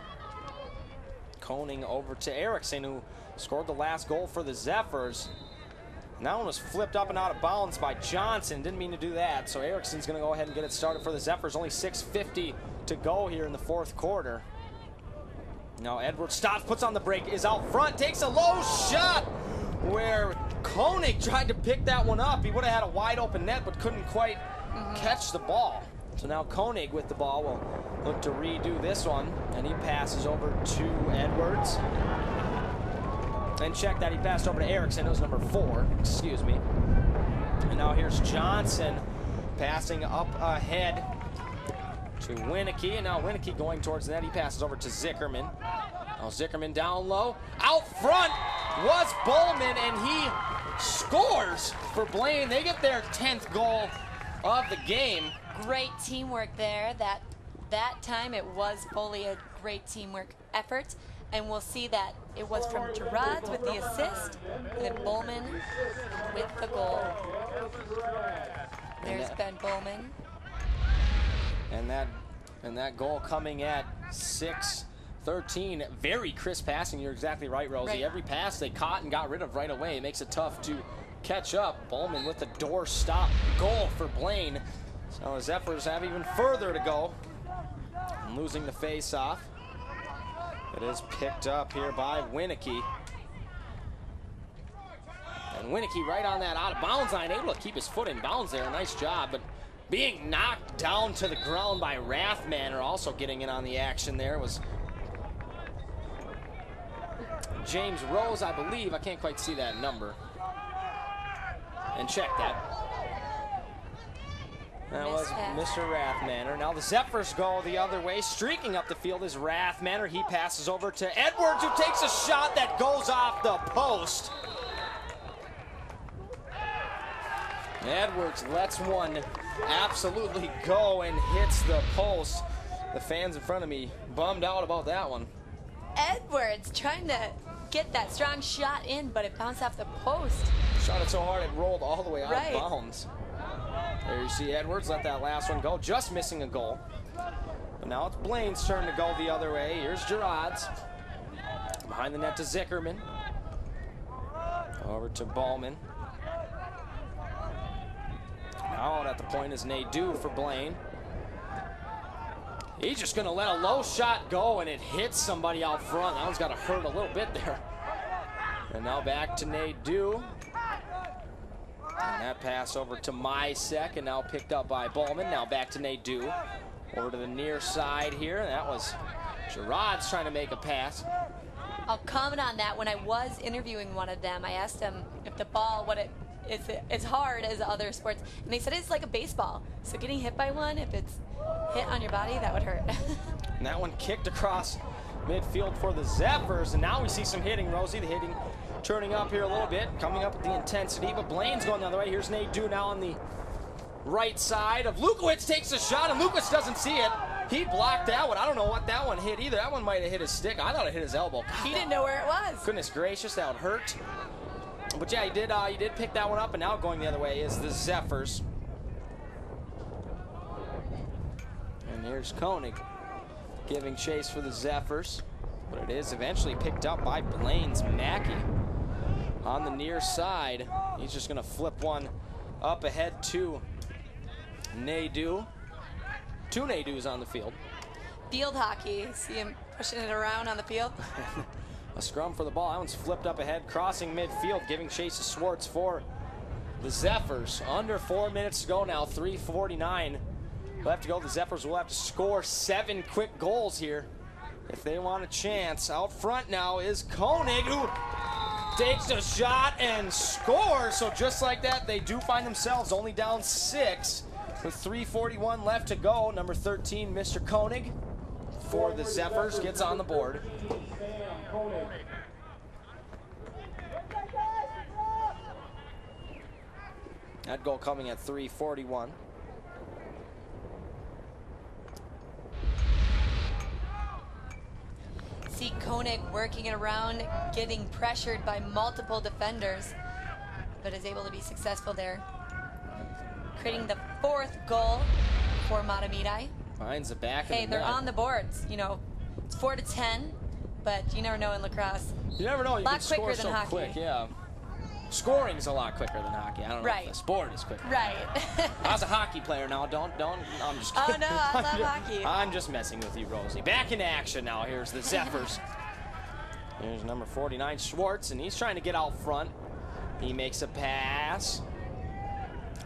Koenig over to Erickson, who scored the last goal for the Zephyrs. And that one was flipped up and out of bounds by Johnson. Didn't mean to do that. So Erickson's going to go ahead and get it started for the Zephyrs. Only 6:50 to go here in the fourth quarter. Now Edwards stops, puts on the brake, is out front, takes a low shot where Koenig tried to pick that one up. He would have had a wide open net, but couldn't quite catch the ball. So now Koenig with the ball will look to redo this one, and he passes over to Edwards. And check that, he passed over to Erickson. It was number 4, excuse me. And now here's Johnson passing up ahead to Winicky. And now Winicky going towards the net. He passes over to Zickerman. Now Zickerman down low. Out front was Bowman, and he scores for Blaine. They get their 10th goal of the game. Great teamwork there. That time it was fully a great teamwork effort. And we'll see that it was from Gerards with the assist, and then Bowman with the goal. There's Ben Bowman. And that goal coming at 6:35 13. Very crisp passing. You're exactly right, Rosie. Right. Every pass they caught and got rid of right away. It makes it tough to catch up. Bowman with the doorstop goal for Blaine. So the Zephyrs have even further to go. And losing the face-off. It is picked up here by Winicky. And Winicky right on that out-of-bounds line, able to keep his foot in bounds there. Nice job, but being knocked down to the ground by Rathmanner, also getting in on the action there, was James Rose, I believe. I can't quite see that number. And check that. That was Mr. Rathmanner. Now the Zephyrs go the other way. Streaking up the field is Rathmanner. He passes over to Edwards, who takes a shot that goes off the post. Edwards lets one absolutely go and hits the post. The fans in front of me bummed out about that one. Edwards trying to get that strong shot in, but it bounced off the post. Shot it so hard it rolled all the way out Right. of bounds. There you see Edwards let that last one go, just missing a goal. But now it's Blaine's turn to go the other way. Here's Gerard's. Behind the net to Zickerman. Over to Ballman. Out at the point is Nadeau for Blaine. He's just going to let a low shot go, and it hits somebody out front. That one's got to hurt a little bit there. And now back to Nadeau. And that pass over to Mysek, and now picked up by Ballman. Now back to Nadeau. Over to the near side here. And that was Gerard's trying to make a pass. I'll comment on that. When I was interviewing one of them, I asked them if the ball, it's as hard as other sports, and they said it's like a baseball. So getting hit by one, if it's hit on your body, that would hurt. And that one kicked across midfield for the Zephyrs, and now we see some hitting, Rosie. The hitting turning up here a little bit, coming up with the intensity, but Blaine's going the other way. Here's Nadeau now on the right side of Lukowicz, takes a shot, and Lukowicz doesn't see it. He blocked that one. I don't know what that one hit either. That one might have hit his stick. I thought it hit his elbow. He didn't know where it was. Goodness gracious, that would hurt. But yeah, he did pick that one up, and now going the other way is the Zephyrs. And here's Koenig giving chase for the Zephyrs, but it is eventually picked up by Blaine's Mackey on the near side. He's just going to flip one up ahead to Nadeau. Two Nadeaus on the field. Field hockey. See him pushing it around on the field. A scrum for the ball. That one's flipped up ahead, crossing midfield, giving chase to Schwartz for the Zephyrs. Under 4 minutes to go now, 3:49 left to go. The Zephyrs will have to score 7 quick goals here if they want a chance. Out front now is Koenig, who takes a shot and scores. So just like that, they do find themselves only down 6 with 3:41 left to go. Number 13, Mr. Koenig, for the Zephyrs, gets on the board. That goal coming at 3:41. See Koenig working it around, getting pressured by multiple defenders, but is able to be successful there. Creating the 4th goal for Mahtomedi. Finds the back of the Hey, they're net. on the boards. You know, it's 4-10, but you never know in lacrosse. You never know. You a lot can score quicker than so hockey. quick. Yeah. Scoring's a lot quicker than hockey. I don't know Right. if the sport is quicker. Right. I was a hockey player now. Don't. I'm just kidding. Oh, no, I love hockey. I'm just messing with you, Rosie. Back in action now. Here's the Zephyrs. Here's number 49, Schwartz, and he's trying to get out front. He makes a pass.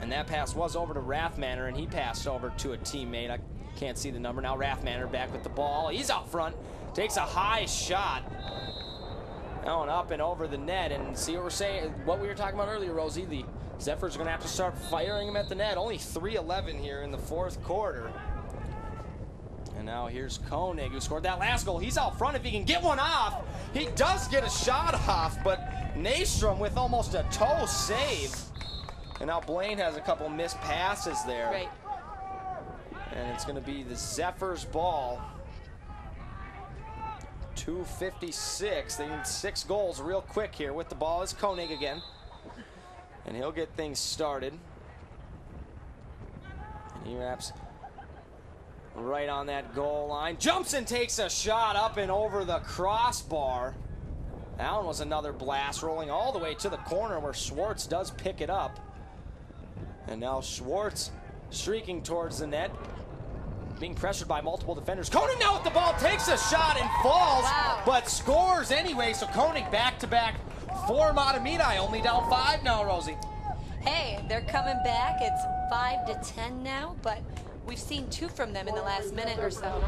And that pass was over to Rathmanner, and he passed over to a teammate. I can't see the number now. Rathmanner back with the ball. He's out front. Takes a high shot. That one up and over the net. And see what we're saying, what we were talking about earlier, Rosie. The Zephyrs are going to have to start firing him at the net. Only 3:11 here in the 4th quarter. And now here's Koenig, who scored that last goal. He's out front if he can get one off. He does get a shot off, but Nystrom with almost a toe save. And now Blaine has a couple missed passes there. Right. And it's going to be the Zephyrs' ball. 2:56. They need 6 goals real quick here. With the ball is Koenig again. And he'll get things started. And he wraps right on that goal line. Jumps and takes a shot up and over the crossbar. That one was another blast, rolling all the way to the corner where Schwartz does pick it up. And now Schwartz streaking towards the net, being pressured by multiple defenders. Koenig now with the ball, takes a shot and falls, but scores anyway. So Koenig back-to-back for Mahtomedi, only down 5 now, Rosie. Hey, they're coming back. It's 5-10 now, but we've seen 2 from them in the last minute or so.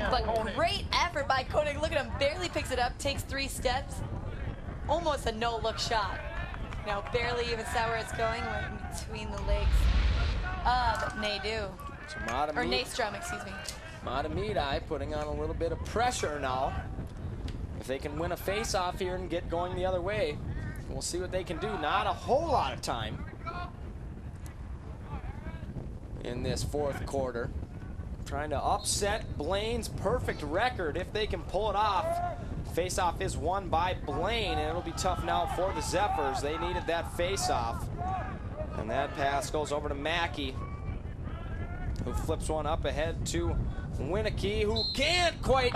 But great effort by Koenig. Look at him, barely picks it up, takes 3 steps. Almost a no-look shot. Now barely even saw where it's going, right between the legs of Nadu. Or Nystrom, excuse me. Mahtomedi putting on a little bit of pressure now. If they can win a face-off here and get going the other way, we'll see what they can do. Not a whole lot of time in this 4th quarter. Trying to upset Blaine's perfect record if they can pull it off. Face-off is won by Blaine, and it'll be tough now for the Zephyrs. They needed that face-off. And that pass goes over to Mackey, who flips one up ahead to Winnicky, who can't quite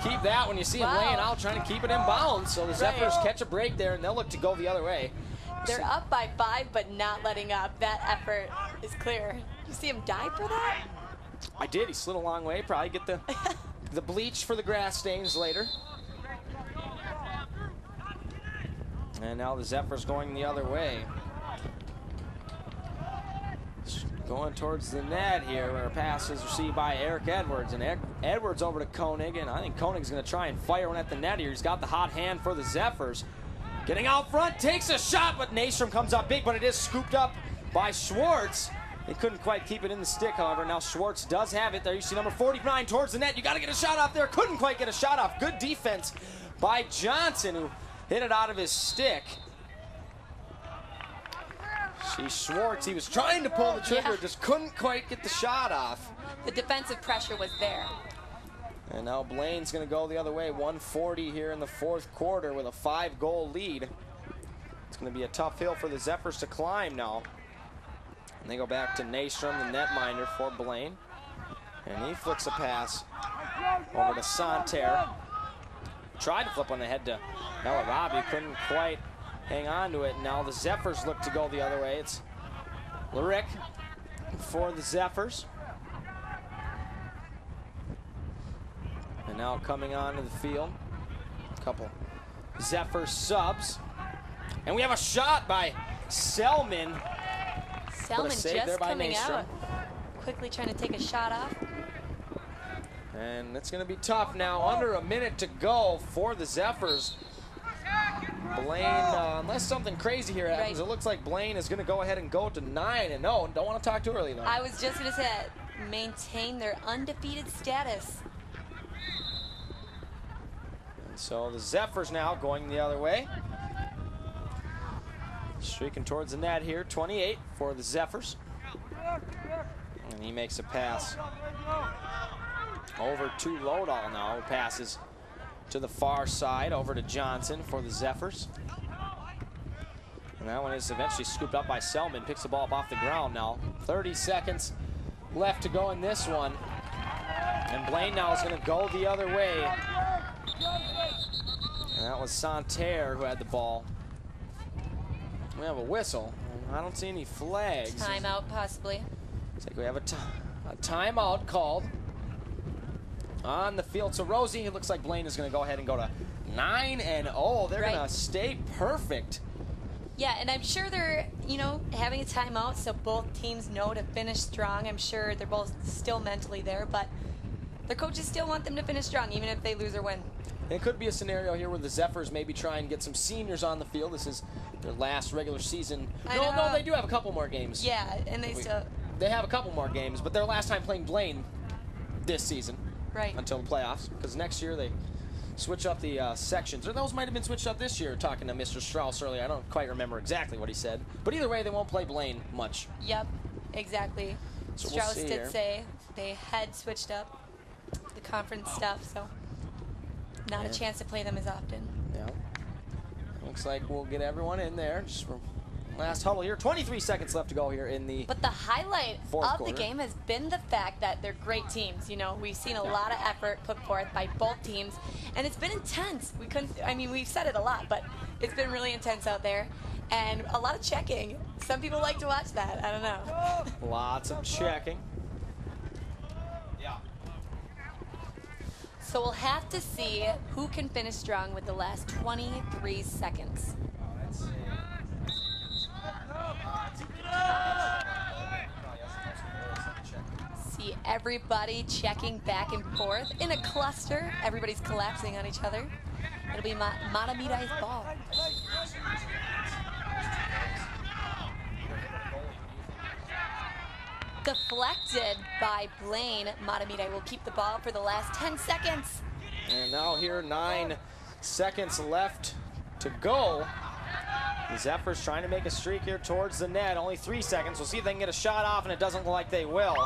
keep that when you see him laying out, trying to keep it in bounds. So the Zephyrs catch a break there, and they'll look to go the other way. They're up by 5, but not letting up. That effort is clear. You see him dive for that? I did. He slid a long way. Probably get the bleach for the grass stains later. And now the Zephyrs going the other way. Going towards the net here, where a pass is received by Eric Edwards. And Edwards over to Koenig, and I think Koenig's going to try and fire one at the net here. He's got the hot hand for the Zephyrs. Getting out front, takes a shot, but Nystrom comes up big, but it is scooped up by Schwartz. He couldn't quite keep it in the stick, however. Now Schwartz does have it there. You see number 49 towards the net. You got to get a shot off there. Couldn't quite get a shot off. Good defense by Johnson, who hit it out of his stick. See Schwartz, he was trying to pull the trigger, just couldn't quite get the shot off. The defensive pressure was there. And now Blaine's going to go the other way. 1:40 here in the 4th quarter with a 5-goal lead. It's going to be a tough hill for the Zephyrs to climb now. And they go back to Nystrom, the netminder for Blaine. And he flicks a pass over to Santerre. Tried to flip on the head to Robbie, couldn't quite hang on to it. Now the Zephyrs look to go the other way. It's Larick for the Zephyrs. And now coming onto the field, a couple Zephyr subs. And we have a shot by Selman. Selman just coming out. Quickly trying to take a shot off. And it's going to be tough now. Under a minute to go for the Zephyrs. Blaine, unless something crazy here happens, it looks like Blaine is going to go ahead and go to 9-0. Don't want to talk too early, though. I was just going to say, maintain their undefeated status. And so the Zephyrs now going the other way. Streaking towards the net here, 28 for the Zephyrs. And he makes a pass over to Lodahl now, who passes to the far side over to Johnson for the Zephyrs. And that one is eventually scooped up by Selman, picks the ball up off the ground now. 30 seconds left to go in this one. And Blaine now is going to go the other way. And that was Santerre who had the ball. We have a whistle. I don't see any flags. Timeout, possibly. Looks like we have a timeout called on the field. So Rosie, it looks like Blaine is going to go ahead and go to 9-0. They're going to stay perfect. Yeah, and I'm sure they're, having a timeout so both teams know to finish strong. I'm sure they're both still mentally there, but their coaches still want them to finish strong, even if they lose or win. It could be a scenario here where the Zephyrs maybe try and get some seniors on the field. This is their last regular season. No, they do have a couple more games. Yeah, and they have a couple more games, but their last time playing Blaine this season. Right. Until the playoffs, because next year they switch up the sections. Or those might have been switched up this year, talking to Mr. Strauss earlier. I don't quite remember exactly what he said. But either way, they won't play Blaine much. Yep, exactly. So Strauss did say they had switched up the conference stuff, so not a chance to play them as often. Yeah. Looks like we'll get everyone in there. Just Last huddle here. 23 seconds left to go here in the But the highlight fourth of quarter. the game has been the fact that they're great teams. You know, we've seen a lot of effort put forth by both teams, and it's been intense. We've said it a lot, but it's been really intense out there, and a lot of checking. Some people like to watch that. I don't know. Lots of checking. So we'll have to see who can finish strong with the last 23 seconds. See everybody checking back and forth in a cluster. Everybody's collapsing on each other. It'll be Mahtomedi's ball. Deflected by Blaine. Mahtomedi will keep the ball for the last 10 seconds. And now here, 9 seconds left to go. The Zephyrs trying to make a streak here towards the net. Only 3 seconds. We'll see if they can get a shot off, and it doesn't look like they will.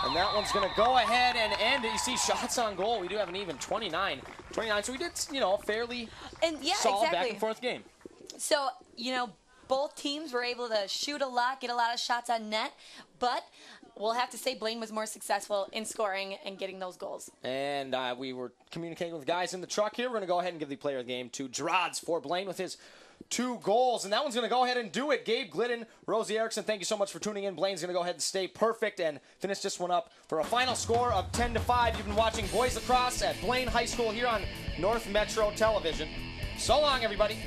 And that one's going to go ahead and end it. You see shots on goal. We do have an even 29. So we did, fairly solid back and forth game. So, both teams were able to shoot a lot, get a lot of shots on net, but we'll have to say Blaine was more successful in scoring and getting those goals. And we were communicating with guys in the truck here. We're going to go ahead and give the player of the game to Drods for Blaine with his 2 goals. And that one's going to go ahead and do it. Gabe Glidden, Rosie Erickson, thank you so much for tuning in. Blaine's going to go ahead and stay perfect and finish this one up for a final score of 10-5. You've been watching Boys Lacrosse at Blaine High School here on North Metro Television. So long, everybody.